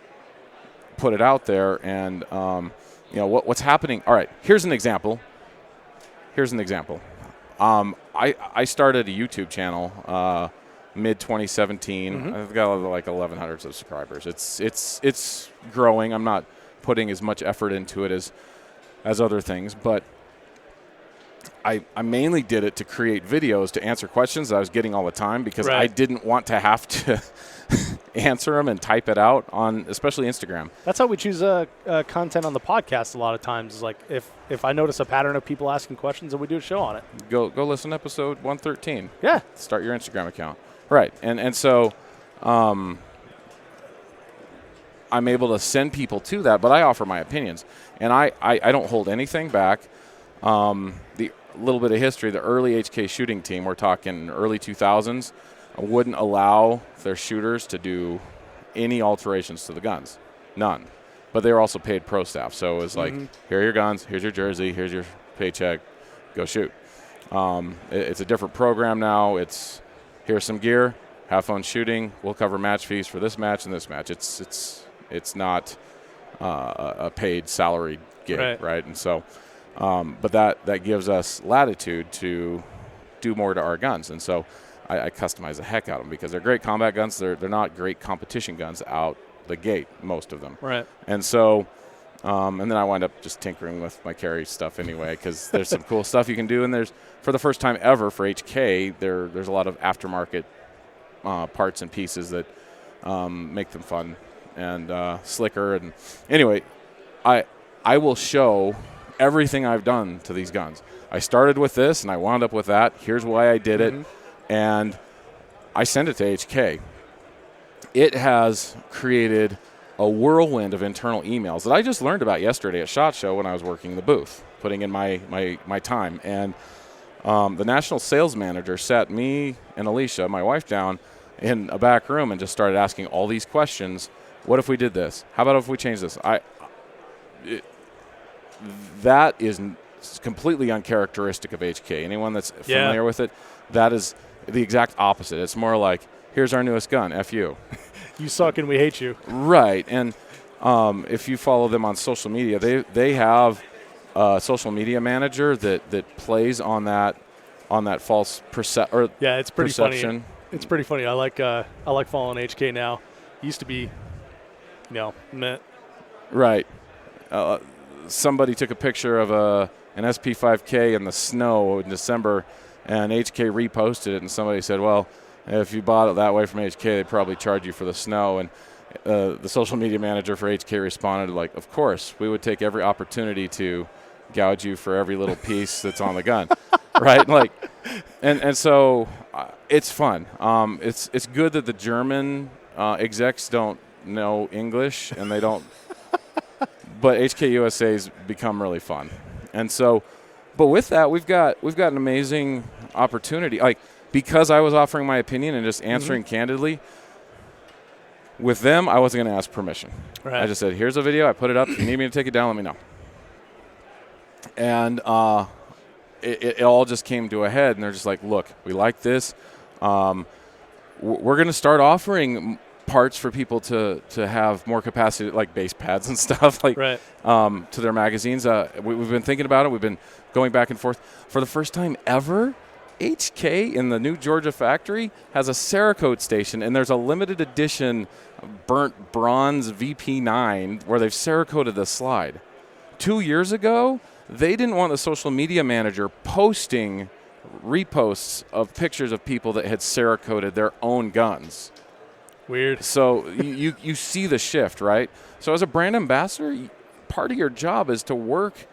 put it out there. And, what's happening. All right, here's an example. I started a YouTube channel mid-2017. I've got like 1,100 subscribers. It's growing. I'm not putting as much effort into it as other things, but I mainly did it to create videos to answer questions that I was getting all the time because I didn't want to have to answer them and type it out on especially Instagram. That's how we choose content on the podcast a lot of times. Is like if I notice a pattern of people asking questions, then we do a show on it. Go listen to episode 113. Yeah. Start your Instagram account. Right. And so I'm able to send people to that, but I offer my opinions. And I don't hold anything back. The little bit of history, the early HK shooting team, we're talking early 2000s, wouldn't allow their shooters to do any alterations to the guns. None. But they were also paid pro staff. So it was like, here are your guns, here's your jersey, here's your paycheck, go shoot. It's a different program now. It's here's some gear, have fun shooting, we'll cover match fees for this match and this match. It's not a paid salaried gig, right? And so but that gives us latitude to do more to our guns. And so I customize the heck out of them because they're great combat guns. They're not great competition guns out the gate, most of them. Right. And so and then I wind up just tinkering with my carry stuff anyway because there's some cool stuff you can do. And there's, for the first time ever for HK, there's a lot of aftermarket parts and pieces that make them fun and slicker. And anyway, I will show everything I've done to these guns. I started with this, and I wound up with that. Here's why I did it. And I send it to HK. It has created a whirlwind of internal emails that I just learned about yesterday at SHOT Show when I was working the booth, putting in my time. And the national sales manager sat me and Alicia, my wife, down in a back room and just started asking all these questions. What if we did this? How about if we change this? That is completely uncharacteristic of HK. Anyone that's familiar with it, that is the exact opposite. It's more like, here's our newest gun, F you. You suck and we hate you. Right. And if you follow them on social media, they have a social media manager that plays on that false perception. Yeah, it's pretty funny. It's pretty funny. I like following HK now. Used to be, meh. Right. Somebody took a picture of an SP5K in the snow in December, and HK reposted it, and somebody said, well, if you bought it that way from HK, they'd probably charge you for the snow. And the social media manager for HK responded like, of course, we would take every opportunity to gouge you for every little piece that's on the gun. Right? Like, and so it's fun. It's good that the German execs don't know English, and they don't. But HK USA's become really fun. And so, but with that, we've got an amazing opportunity. Like, because I was offering my opinion and just answering candidly, with them, I wasn't going to ask permission. Right. I just said, here's a video. I put it up. If you need me to take it down, let me know. And it all just came to a head. And they're just like, look, we like this. We're going to start offering parts for people to have more capacity, like base pads and stuff, like to their magazines. We've been thinking about it. We've been going back and forth. For the first time ever, HK in the new Georgia factory has a Cerakote station, and there's a limited edition burnt bronze VP9 where they've Cerakoted the slide. 2 years ago, they didn't want the social media manager posting reposts of pictures of people that had Cerakoted their own guns. Weird. So you see the shift, right? So as a brand ambassador, part of your job is to work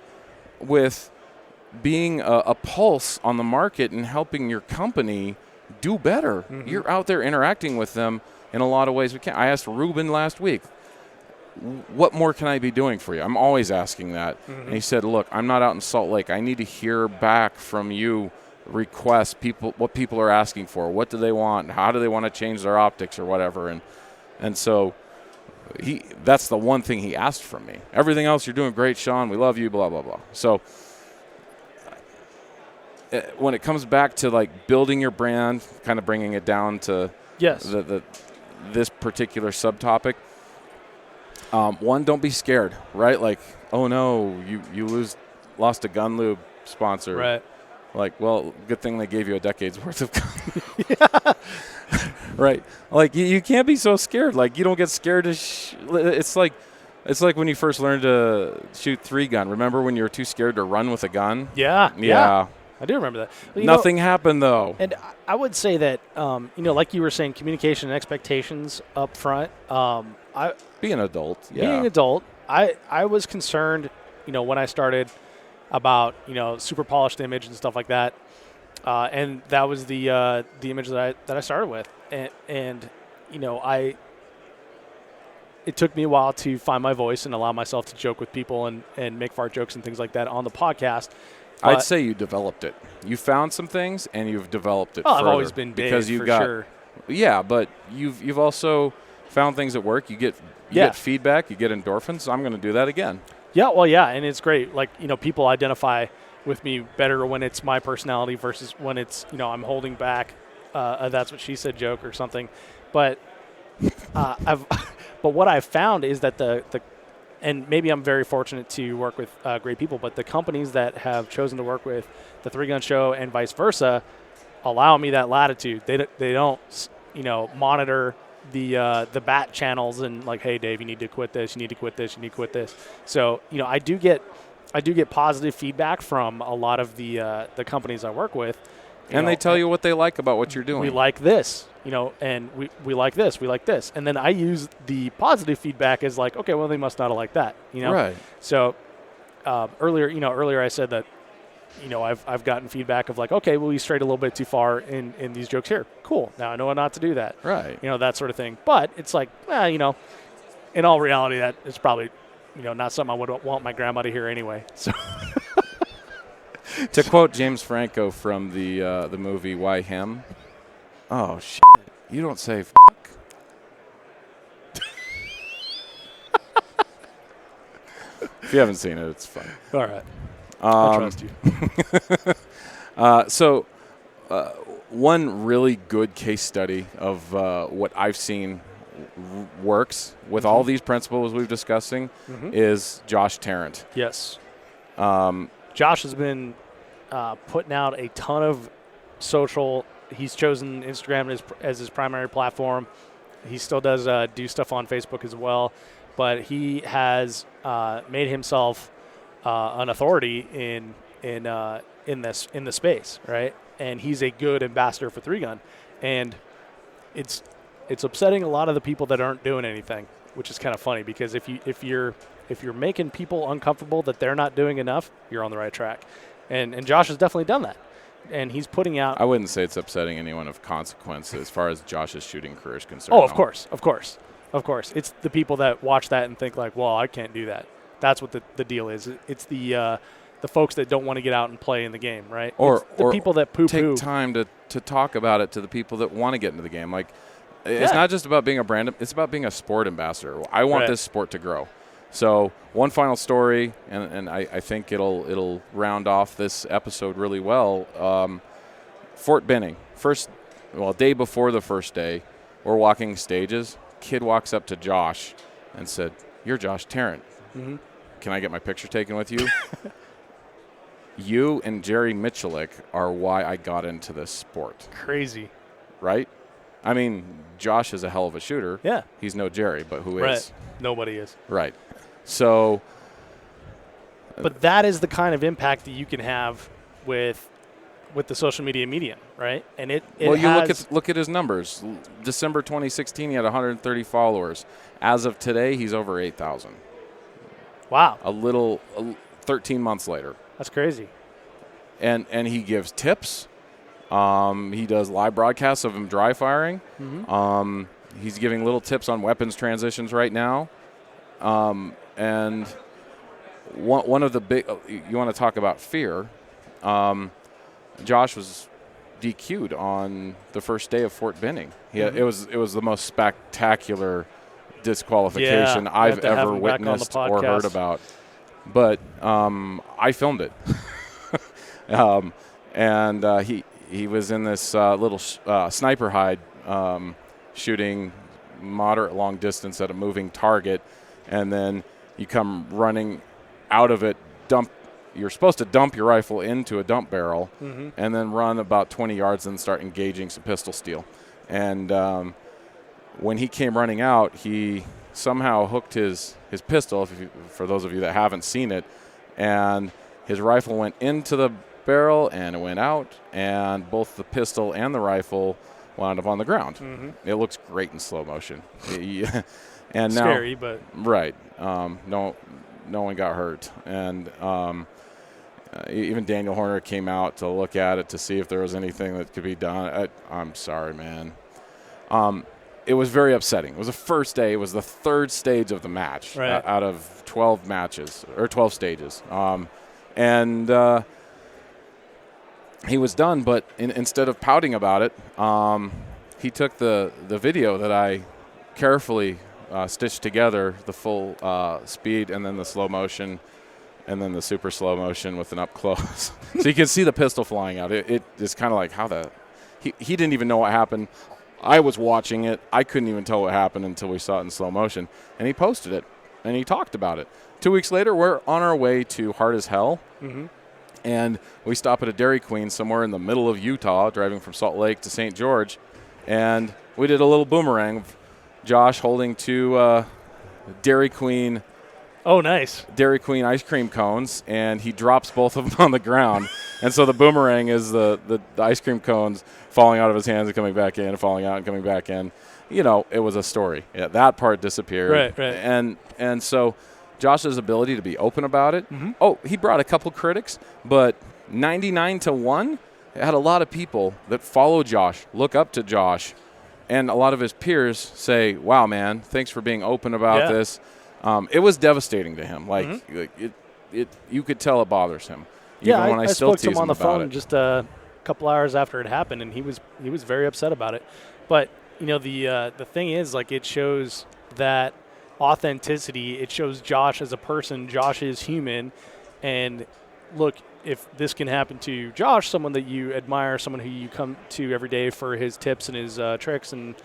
with being a pulse on the market and helping your company do better. You're out there interacting with them in a lot of ways. I asked Ruben last week, what more can I be doing for you? I'm always asking that. And he said, look, I'm not out in Salt Lake. I need to hear back from you requests, what people are asking for. What do they want? How do they want to change their optics or whatever? And so that's the one thing he asked from me. Everything else, you're doing great, Sean. We love you, blah, blah, blah. So when it comes back to like building your brand, kind of bringing it down to this particular subtopic, one, don't be scared, right? Like, oh no, you lost a gun lube sponsor. Right. Like, well, good thing they gave you a decade's worth of gun. Right. Like, you can't be so scared. Like, you don't get scared to it's like when you first learned to shoot 3-gun. Remember when you were too scared to run with a gun? Yeah. I do remember that. Well, Nothing happened, though. And I would say that, like you were saying, communication and expectations up front. Be an adult. Yeah. Being an adult, I was concerned, when I started about, super polished image and stuff like that. And that was the image that I started with. And it took me a while to find my voice and allow myself to joke with people and make fart jokes and things like that on the podcast. I'd say you developed it. You found some things and you've developed it. I've always been big because you got, sure. Yeah, but you've also found things that work. You get feedback. You get endorphins. I'm going to do that again. Yeah, well, yeah, and it's great. Like, people identify with me better when it's my personality versus when it's, I'm holding back that's what she said joke or something. But but what I've found is that and maybe I'm very fortunate to work with great people, but the companies that have chosen to work with the 3-Gun Show and vice versa allow me that latitude. They don't, monitor the bat channels and like, hey, Dave, you need to quit this. You need to quit this. You need to quit this. So, I do get positive feedback from a lot of the companies I work with, And they tell you what they like about what you're doing. We like this, and we like this, we like this. And then I use the positive feedback as like, okay, well, they must not have liked that, Right. So earlier I said that, I've gotten feedback of like, okay, well, you strayed a little bit too far in these jokes here. Cool. Now I know not to do that. Right. That sort of thing. But it's like, in all reality, that is probably, not something I would want my grandma to hear anyway. So. To quote James Franco from the movie Why Him? Oh, shit. You don't say fuck. If you haven't seen it, it's fun. All right. I trust you. One really good case study of what I've seen works with all these principles we've discussing is Josh Tarrant. Yes. Josh has been putting out a ton of social. He's chosen Instagram as his primary platform. He still does do stuff on Facebook as well, but he has made himself an authority in the space, right? And he's a good ambassador for 3-Gun, and it's upsetting a lot of the people that aren't doing anything, which is kind of funny because if you're making people uncomfortable that they're not doing enough, you're on the right track. And Josh has definitely done that. And he's putting out... I wouldn't say it's upsetting anyone of consequence as far as Josh's shooting career is concerned. Oh, of course. It's the people that watch that and think like, well, I can't do that. That's what the deal is. It's the folks that don't want to get out and play in the game, right? Or the people that poo-poo. Take time to talk about it to the people that want to get into the game. Like, it's not just about being a brand. It's about being a sport ambassador. I want this sport to grow. So one final story, and I think it'll round off this episode really well. Fort Benning, day before the first day, we're walking stages. Kid walks up to Josh and said, "You're Josh Tarrant. Mm-hmm. Can I get my picture taken with you?" You and Jerry Michalik are why I got into this sport. Crazy. Right? I mean, Josh is a hell of a shooter. Yeah. He's no Jerry, but who right. is? Nobody is. Right. So. But that is the kind of impact that you can have with the social media medium, right? And it well, you has look at his numbers. December 2016, he had 130 followers. As of today, he's over 8,000. Wow. 13 months later. That's crazy. And he gives tips. He does live broadcasts of him dry firing. Mm-hmm. He's giving little tips on weapons transitions right now. And one of the big you want to talk about fear. Josh was DQ'd on the first day of Fort Benning. It was the most spectacular disqualification I've ever witnessed or heard about. But I filmed it. And he was in this little sniper hide shooting moderate long distance at a moving target, and then you come running out of it, you're supposed to dump your rifle into a dump barrel, mm-hmm. and then run about 20 yards and start engaging some pistol steel. And when he came running out, he somehow hooked his pistol, for those of you that haven't seen it, and his rifle went into the barrel and it went out, and both the pistol and the rifle wound up on the ground. Mm-hmm. It looks great in slow motion. And scary, but right. No one got hurt, and even Daniel Horner came out to look at it to see if there was anything that could be done. I'm sorry, man. It was very upsetting. It was the first day. It was the third stage of the match out of 12 matches or 12 stages. And he was done, but instead of pouting about it, he took the video that I carefully stitched together, the full speed and then the slow motion and then the super slow motion with an up close. So you can see the pistol flying out. It is kind of like he didn't even know what happened. I was watching it. I couldn't even tell what happened until we saw it in slow motion. And he posted it, and he talked about it. 2 weeks later, we're on our way to Hard as Hell, mm-hmm. and we stop at a Dairy Queen somewhere in the middle of Utah, driving from Salt Lake to St. George, and we did a little boomerang of Josh holding two Dairy Queen Oh, nice. Dairy Queen ice cream cones, and he drops both of them on the ground. And so the boomerang is the ice cream cones falling out of his hands and coming back in, falling out and coming back in. You know, it was a story. Yeah, that part disappeared. Right. And so Josh's ability to be open about it. Oh, he brought a couple critics, but 99-1 had a lot of people that follow Josh, look up to Josh, and a lot of his peers say, wow, man, thanks for being open about this. It was devastating to him. Like, you could tell it bothers him. Yeah, even when I still spoke to him on the phone it. just a couple hours after it happened, and he was very upset about it. But you know, the thing is, like, it shows that authenticity. It shows Josh as a person. Josh is human, and look, if this can happen to Josh, someone that you admire, someone who you come to every day for his tips and his tricks and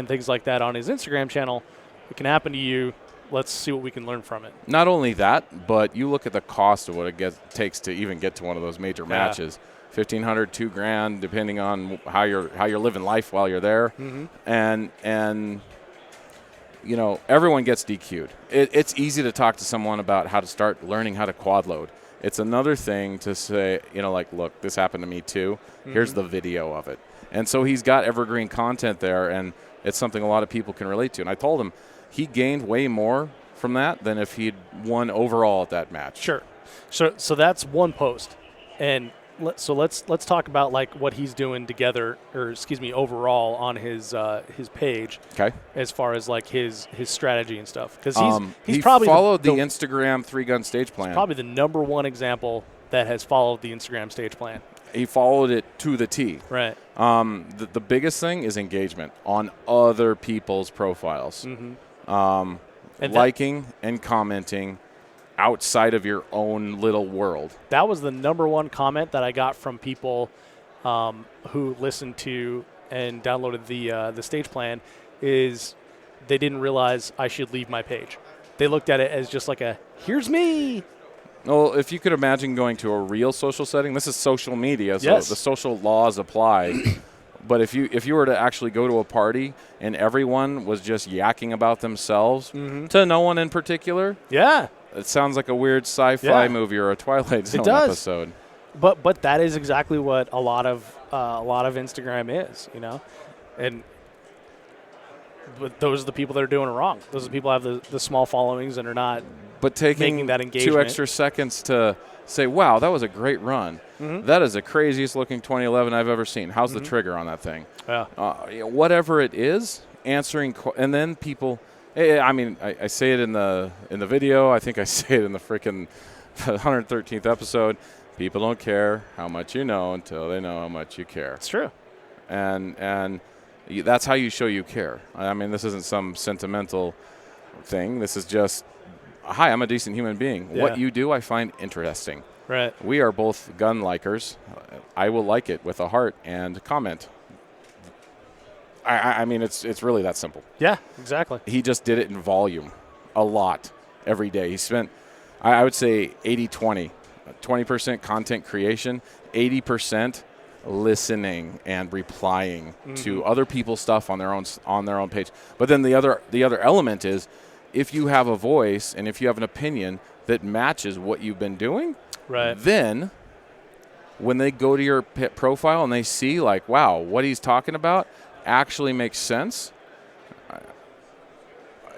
things like that on his Instagram channel, it can happen to you. Let's see what we can learn from it. Not only that, but you look at the cost of what it takes to even get to one of those major matches. $1,500, $2,000, depending on how you're living life while you're there, and you know, everyone gets DQ'd. It's easy to talk to someone about how to start learning how to quad load. It's another thing to say, you know, like, look, this happened to me too. Here's the video of it. And so he's got evergreen content there, and it's something a lot of people can relate to. And I told him he gained way more from that than if he'd won overall at that match. Sure. So that's one post. And let's talk about like what he's doing together, or excuse me, overall on his page. Okay. As far as like his strategy and stuff, because he's he probably followed the Instagram 3-gun stage plan. Probably the number one example that has followed the Instagram stage plan. He followed it to the T. Right. The biggest thing is engagement on other people's profiles. And liking and commenting outside of your own little world. That was the number one comment that I got from people who listened to and downloaded the stage plan, is they didn't realize I should leave my page. They looked at it as just like a, here's me. Well, if you could imagine going to a real social setting, this is social media, so the social laws apply. But if you were to actually go to a party and everyone was just yakking about themselves to no one in particular, it sounds like a weird sci-fi movie or a Twilight Zone episode. But that is exactly what a lot of Instagram is, you know, but those are the people that are doing it wrong. Those are the people who have the small followings and are not. But making that engagement. 2 extra seconds to say, wow, that was a great run. That is the craziest looking 2011 I've ever seen. How's the trigger on that thing? Whatever it is, answering, and then people. I mean, I say it in the video. I think I say it in the freaking 113th episode. People don't care how much you know until they know how much you care. It's true. And that's how you show you care. I mean, this isn't some sentimental thing. This is just, hi, I'm a decent human being. Yeah. What you do, I find interesting. Right. We are both gun likers. I will like it with a heart and comment. I mean, it's really that simple. Yeah, exactly. He just did it in volume a lot every day. He spent, I would say, 80-20. 20% content creation, 80% listening and replying to other people's stuff on their own page. But then the other element is, if you have a voice and if you have an opinion that matches what you've been doing, then when they go to your profile and they see like, wow, what he's talking about actually makes sense.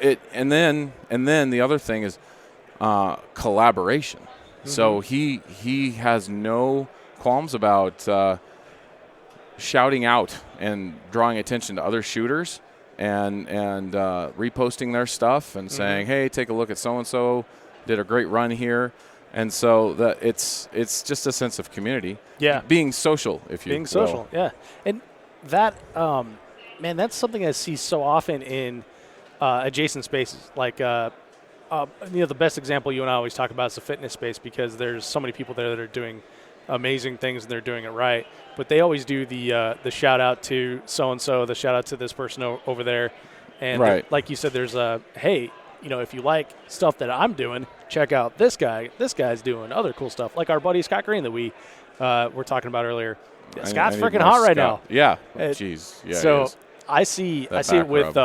And then the other thing is collaboration. So he has no qualms about shouting out and drawing attention to other shooters and reposting their stuff and saying, hey, take a look at so-and-so, did a great run here. And so that it's just a sense of community. Yeah. Being social, if you will. Being social, yeah. And that, man, that's something I see so often in adjacent spaces. Like, the best example you and I always talk about is the fitness space, because there's so many people there that are doing amazing things and they're doing it right. But they always do the shout out to so-and-so, the shout out to this person over there. And like you said, there's hey, you know, if you like stuff that I'm doing, check out this guy. This guy's doing other cool stuff, like our buddy Scott Green that we were talking about earlier. Scott's freaking hot right now. Yeah. Jeez. Yeah. So I see it with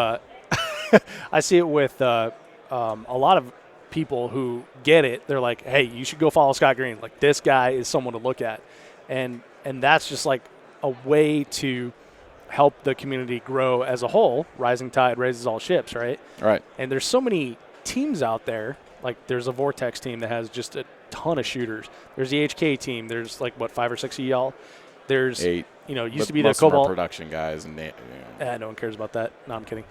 I see it with a lot of people who get it. They're like, hey, you should go follow Scott Green. Like, this guy is someone to look at. And that's just like a way to help the community grow as a whole. Rising tide raises all ships, right? Right. And there's so many teams out there. Like, there's a Vortex team that has just a ton of shooters. There's the HK team. There's, like, 5 or 6 of y'all. There's 8. Used to be the most of them are Cobalt production guys. And no one cares about that. No, I'm kidding.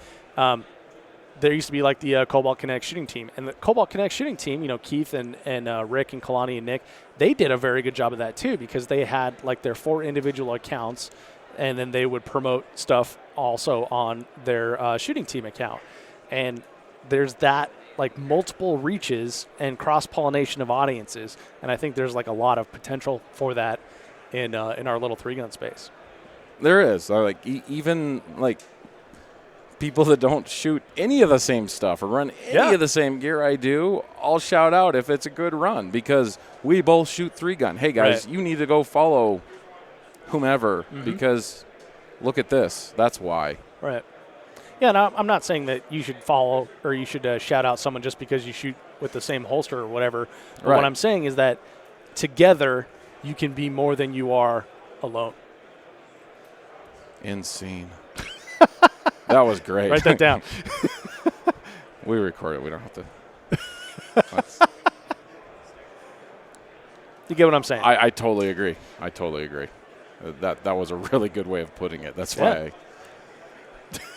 There used to be, like, the Cobalt Connect shooting team. And the Cobalt Connect shooting team, Keith and Rick and Kalani and Nick, they did a very good job of that, too, because they had, like, their 4 individual accounts, and then they would promote stuff also on their shooting team account. And there's that, like, multiple reaches and cross-pollination of audiences, and I think there's, like, a lot of potential for that in our little 3-gun space. There is. Like, even, like, people that don't shoot any of the same stuff or run any of the same gear I do, I'll shout out if it's a good run because we both shoot 3-gun. Hey, guys, you need to go follow whomever because look at this. That's why. Right. Yeah, and I'm not saying that you should follow or you should shout out someone just because you shoot with the same holster or whatever. But what I'm saying is that together you can be more than you are alone. Insane. That was great. Write that down. We record it. We don't have to. You get what I'm saying? I totally agree. That was a really good way of putting it. That's why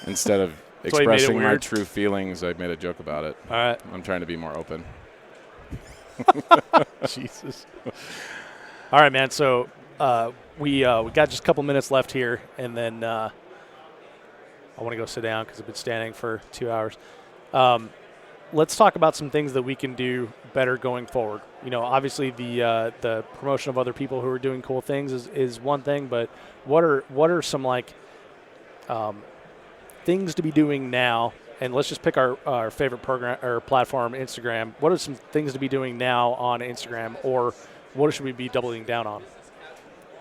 instead of expressing my true feelings, I made a joke about it. All right. I'm trying to be more open. Jesus. All right, man. So we got just a couple minutes left here, and then I want to go sit down because I've been standing for 2 hours. Let's talk about some things that we can do better going forward. Obviously the promotion of other people who are doing cool things is one thing, but what are some like things to be doing now? And let's just pick our favorite program or platform, Instagram. What are some things to be doing now on Instagram, or what should we be doubling down on?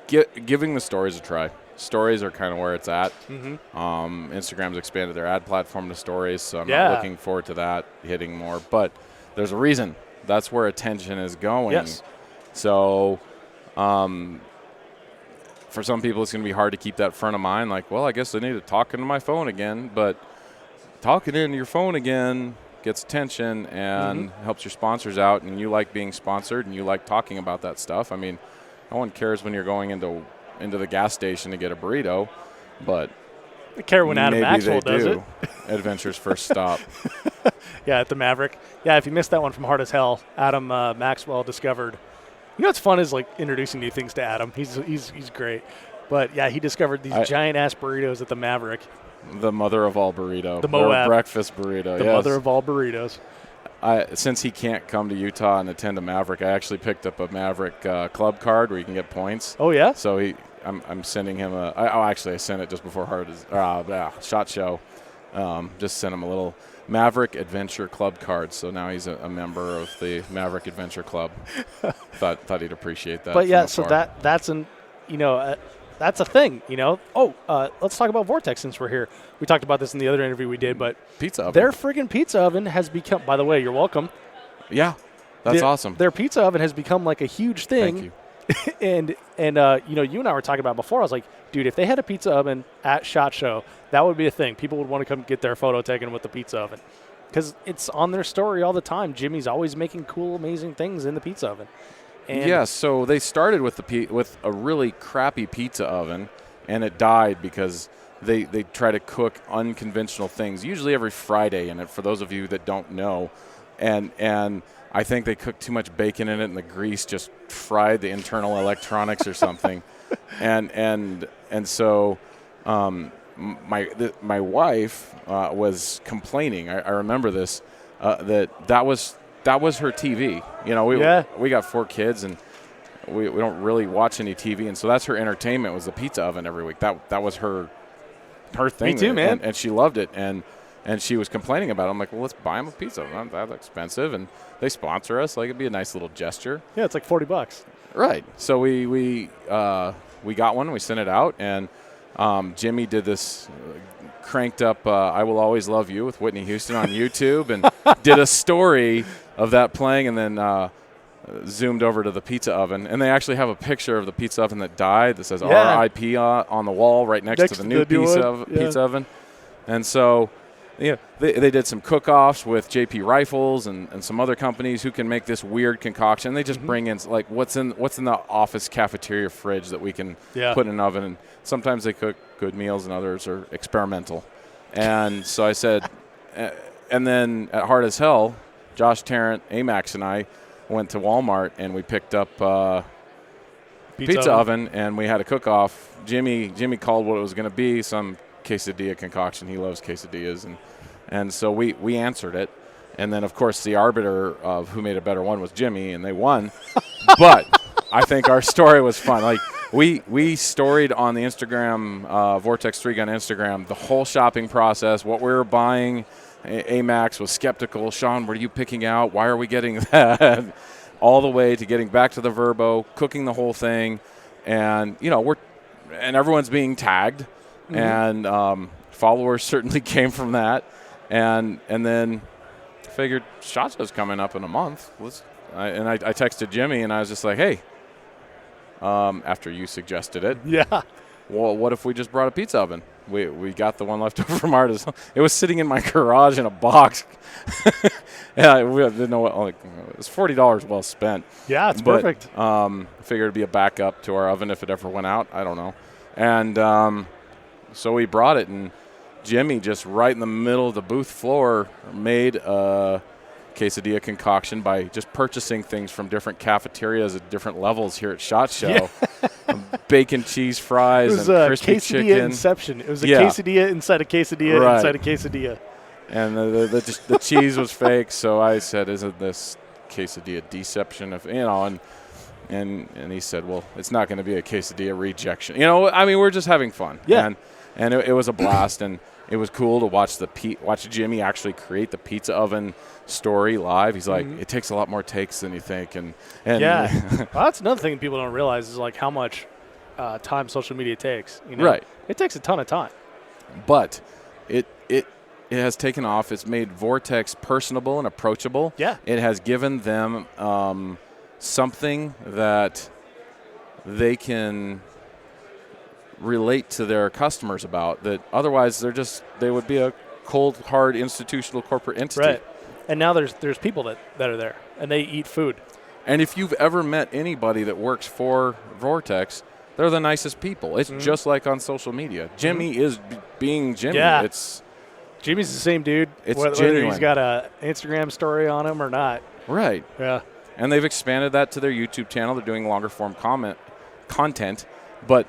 Giving the stories a try. Stories are kind of where it's at. Instagram's expanded their ad platform to stories, so I'm not looking forward to that hitting more. But there's a reason. That's where attention is going. Yes. So for some people, it's going to be hard to keep that front of mind. Like, well, I guess I need to talk into my phone again. But talking into your phone again gets attention and helps your sponsors out, and you like being sponsored and you like talking about that stuff. I mean, no one cares when you're going into the gas station to get a burrito, but I care when Adam Maxwell does it. Adventure's first stop. Yeah, at the Maverick. Yeah, if you missed that one from Hard as Hell, Adam Maxwell discovered. What's fun is like introducing new things to Adam. He's great. But yeah, he discovered these giant ass burritos at the Maverick. The mother of all burrito. The Moab. Or breakfast burrito. The mother of all burritos. Since he can't come to Utah and attend a Maverick, I actually picked up a Maverick club card where you can get points. Oh yeah. So I'm sending him I sent it just before SHOT Show. Just sent him a little Maverick Adventure Club card. So now he's a member of the Maverick Adventure Club. thought he'd appreciate that. But yeah, so that's that's a thing, let's talk about Vortex since we're here. We talked about this in the other interview we did, but pizza oven. Their friggin' pizza oven has become, by the way, you're welcome. Yeah, that's awesome. Their pizza oven has become like a huge thing. Thank you. and you and I were talking about before, I was like, dude, if they had a pizza oven at SHOT Show, that would be a thing. People would want to come get their photo taken with the pizza oven because it's on their story all the time. Jimmy's always making cool, amazing things in the pizza oven. And so they started with with a really crappy pizza oven, and it died because they try to cook unconventional things, usually every Friday in it, for those of you that don't know. And I think they cooked too much bacon in it, and the grease just fried the internal electronics or something. And so my wife was complaining. I remember this, that was her TV. We got 4 kids, and we don't really watch any TV, and so that's her entertainment was the pizza oven every week. That was her thing. Me too, man. And she loved it, and she was complaining about it. I'm like, well, let's buy them a pizza oven. Not that expensive, and they sponsor us. Like, it'd be a nice little gesture. Yeah, it's like $40. Right. So we got one. We sent it out, and Jimmy did this cranked up "I Will Always Love You" with Whitney Houston on YouTube, and did a story of that playing, and then zoomed over to the pizza oven, and they actually have a picture of the pizza oven that died that says RIP on the wall right next to the new pizza oven. And so, they did some cook-offs with JP Rifles and some other companies who can make this weird concoction. They just bring in like what's in the office cafeteria fridge that we can put in an oven. And sometimes they cook good meals, and others are experimental. And so I said, and then at Hard as Hell, Josh Tarrant, Amax, and I went to Walmart and we picked up pizza oven, and we had a cook-off. Jimmy called what it was going to be, some quesadilla concoction. He loves quesadillas, and so we answered it. And then, of course, the arbiter of who made a better one was Jimmy, and they won. But I think our story was fun. Like, we storied on the Instagram, Vortex 3-Gun Instagram, the whole shopping process, what we were buying. Amax was skeptical. Sean, what are you picking out? Why are we getting that? All the way to getting back to the Verbo, cooking the whole thing. And, and everyone's being tagged. And followers certainly came from that. And then figured SHOT Show's coming up in a month. I texted Jimmy, and I was just like, hey, after you suggested it. Yeah. Well, what if we just brought a pizza oven? We got the one left over from Artis. It was sitting in my garage in a box. We didn't know what. Like, it was $40 well spent. Yeah, it's perfect. Figured it'd be a backup to our oven if it ever went out. I don't know. And so we brought it, and Jimmy just right in the middle of the booth floor made a quesadilla concoction by just purchasing things from different cafeterias at different levels here at SHOT Show. Yeah. Bacon, cheese fries, and crispy chicken. Quesadilla inception. It was a quesadilla inside a quesadilla inside a quesadilla. And the cheese was fake, so I said, "Isn't this quesadilla deception?" And he said, "Well, it's not going to be a quesadilla rejection." We're just having fun. Yeah. And it was a blast, and it was cool to watch Jimmy actually create the pizza oven story live. He's like, it takes a lot more takes than you think, and yeah. Well, that's another thing people don't realize is like how much time social media takes. Right. It takes a ton of time. But it has taken off. It's made Vortex personable and approachable. Yeah. It has given them something that they can relate to their customers about, that otherwise they would be a cold, hard, institutional corporate entity. Right. And now there's people that are there, and they eat food. And if you've ever met anybody that works for Vortex, they're the nicest people. It's just like on social media. Jimmy is being Jimmy. Yeah. Jimmy's the same dude, whether he's got an Instagram story on him or not. Right. Yeah. And they've expanded that to their YouTube channel. They're doing longer form content. But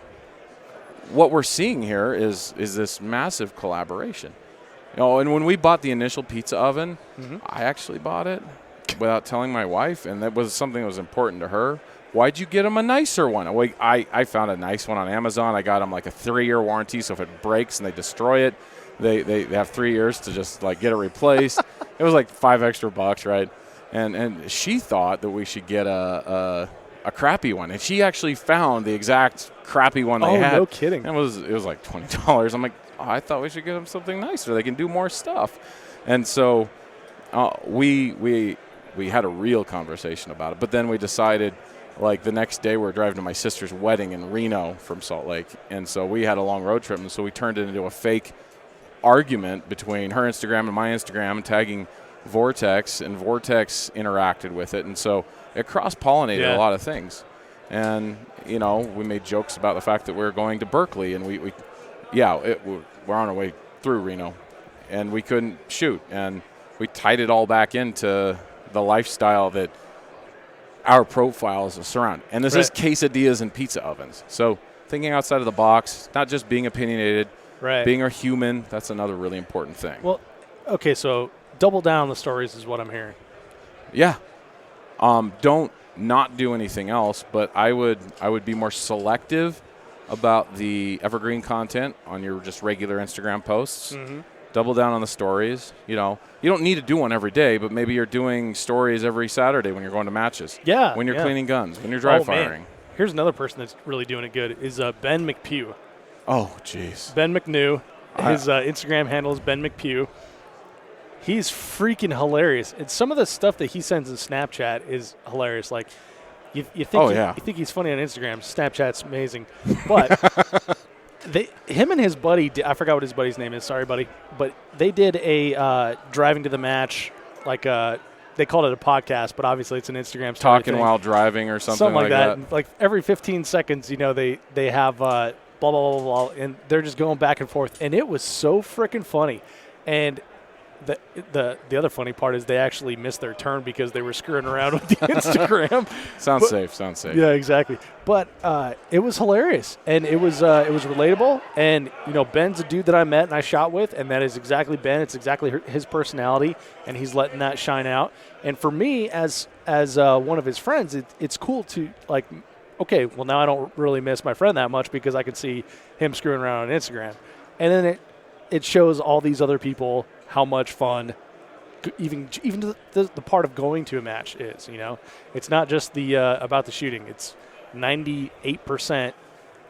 what we're seeing here is this massive collaboration. And when we bought the initial pizza oven, I actually bought it without telling my wife, and that was something that was important to her. Why'd you get him a nicer one? I found a nice one on Amazon. I got him like a 3-year warranty, so if it breaks and they destroy it, they have 3 years to just like get it replaced. It was like $5 extra, right? And she thought that we should get a crappy one, and she actually found the exact crappy one they had. Oh, no kidding! And it was like $20. I'm like, I thought we should get them something nicer. They can do more stuff. And so we had a real conversation about it. But then we decided, like the next day, we were driving to my sister's wedding in Reno from Salt Lake, and so we had a long road trip, and so we turned it into a fake argument between her Instagram and my Instagram, tagging Vortex, and Vortex interacted with it, and so it cross-pollinated a lot of things. And we made jokes about the fact that we were going to Berkeley, and we're on our way through Reno, and we couldn't shoot, and we tied it all back into the lifestyle that our profiles surround. And this is quesadillas and pizza ovens. So thinking outside of the box, not just being opinionated, being a human, that's another really important thing. Well, okay, so double down on the stories is what I'm hearing. Yeah. Don't not do anything else, but I would be more selective about the evergreen content on your just regular Instagram posts. Double down on the stories. You don't need to do one every day, but maybe you're doing stories every Saturday when you're going to matches. Yeah. When you're cleaning guns, when you're dry firing. Man. Here's another person that's really doing it good is Ben McPugh. Oh, jeez. Ben McNew. His Instagram handle is Ben McPugh. He's freaking hilarious. And some of the stuff that he sends in Snapchat is hilarious. Like, you think you think he's funny on Instagram. Snapchat's amazing. But him and his buddy, I forgot what his buddy's name is. Sorry, buddy. But they did a driving to the match, like they called it a podcast, but obviously it's an Instagram story Talking thing. While driving or something like that. that. Like every 15 seconds, they have blah, blah, blah, blah, and they're just going back and forth. And it was so freaking funny. And the other funny part is they actually missed their turn because they were screwing around with the Instagram. Sounds safe. Yeah, exactly. But it was hilarious, and it was relatable. And Ben's a dude that I met and I shot with, and that is exactly Ben. It's exactly his personality, and he's letting that shine out. And for me, as one of his friends, it's cool to like. Okay, well now I don't really miss my friend that much because I can see him screwing around on Instagram, and then it shows all these other people how much fun even the part of going to a match is. It's not just the about the shooting. It's 98%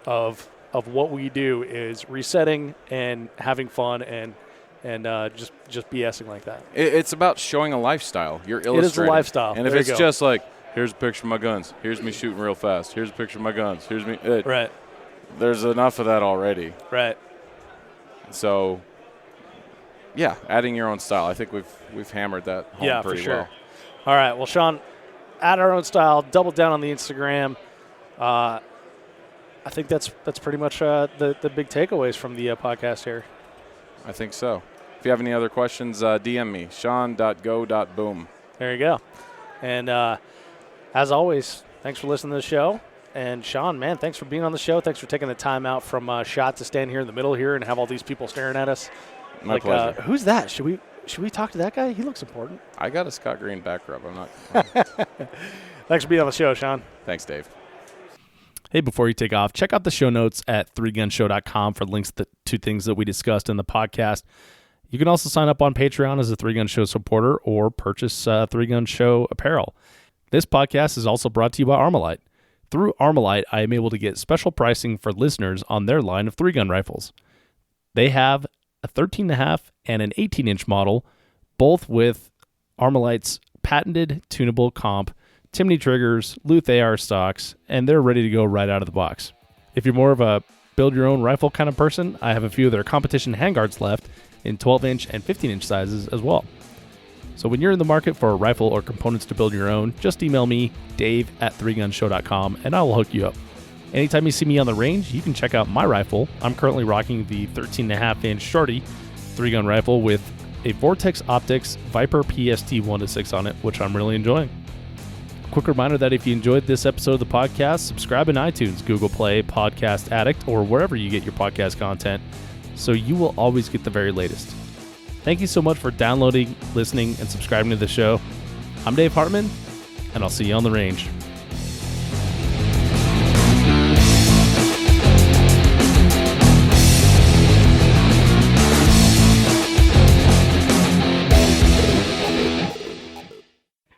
of what we do is resetting and having fun and just BSing like that. It's about showing a lifestyle. You're illustrating. It is a lifestyle. And if it's just like, here's a picture of my guns, here's me shooting real fast, here's a picture of my guns, here's me. Right. There's enough of that already. Right. So, yeah, adding your own style. I think we've hammered that home pretty for sure. well. All right. Well, Sean, add our own style, double down on the Instagram. I think that's pretty much the big takeaways from the podcast here. I think so. If you have any other questions, DM me, sean.go.boom. There you go. And as always, thanks for listening to the show. And Sean, man, thanks for being on the show. Thanks for taking the time out from shot to stand here in the middle here and have all these people staring at us. My pleasure. Who's that? Should we talk to that guy? He looks important. I got a Scott Green back rub. I'm not. Thanks for being on the show, Sean. Thanks, Dave. Hey, before you take off, check out the show notes at 3gunshow.com for links to things that we discussed in the podcast. You can also sign up on Patreon as a 3Gun Show supporter or purchase 3Gun Show apparel. This podcast is also brought to you by Armalite. Through Armalite, I am able to get special pricing for listeners on their line of 3-gun rifles. They have a 13.5 and an 18-inch model, both with Armalite's patented tunable comp, Timney triggers, Luth AR stocks, and they're ready to go right out of the box. If you're more of a build-your-own rifle kind of person, I have a few of their competition handguards left in 12-inch and 15-inch sizes as well. So when you're in the market for a rifle or components to build your own, just email me, dave@3gunshow.com, and I will hook you up. Anytime you see me on the range, you can check out my rifle. I'm currently rocking the 13.5-inch Shorty 3-gun rifle with a Vortex Optics Viper PST 1-6 on it, which I'm really enjoying. Quick reminder that if you enjoyed this episode of the podcast, subscribe in iTunes, Google Play, Podcast Addict, or wherever you get your podcast content, so you will always get the very latest. Thank you so much for downloading, listening, and subscribing to the show. I'm Dave Hartman, and I'll see you on the range.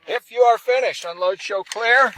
If you are finished, unload, show clear.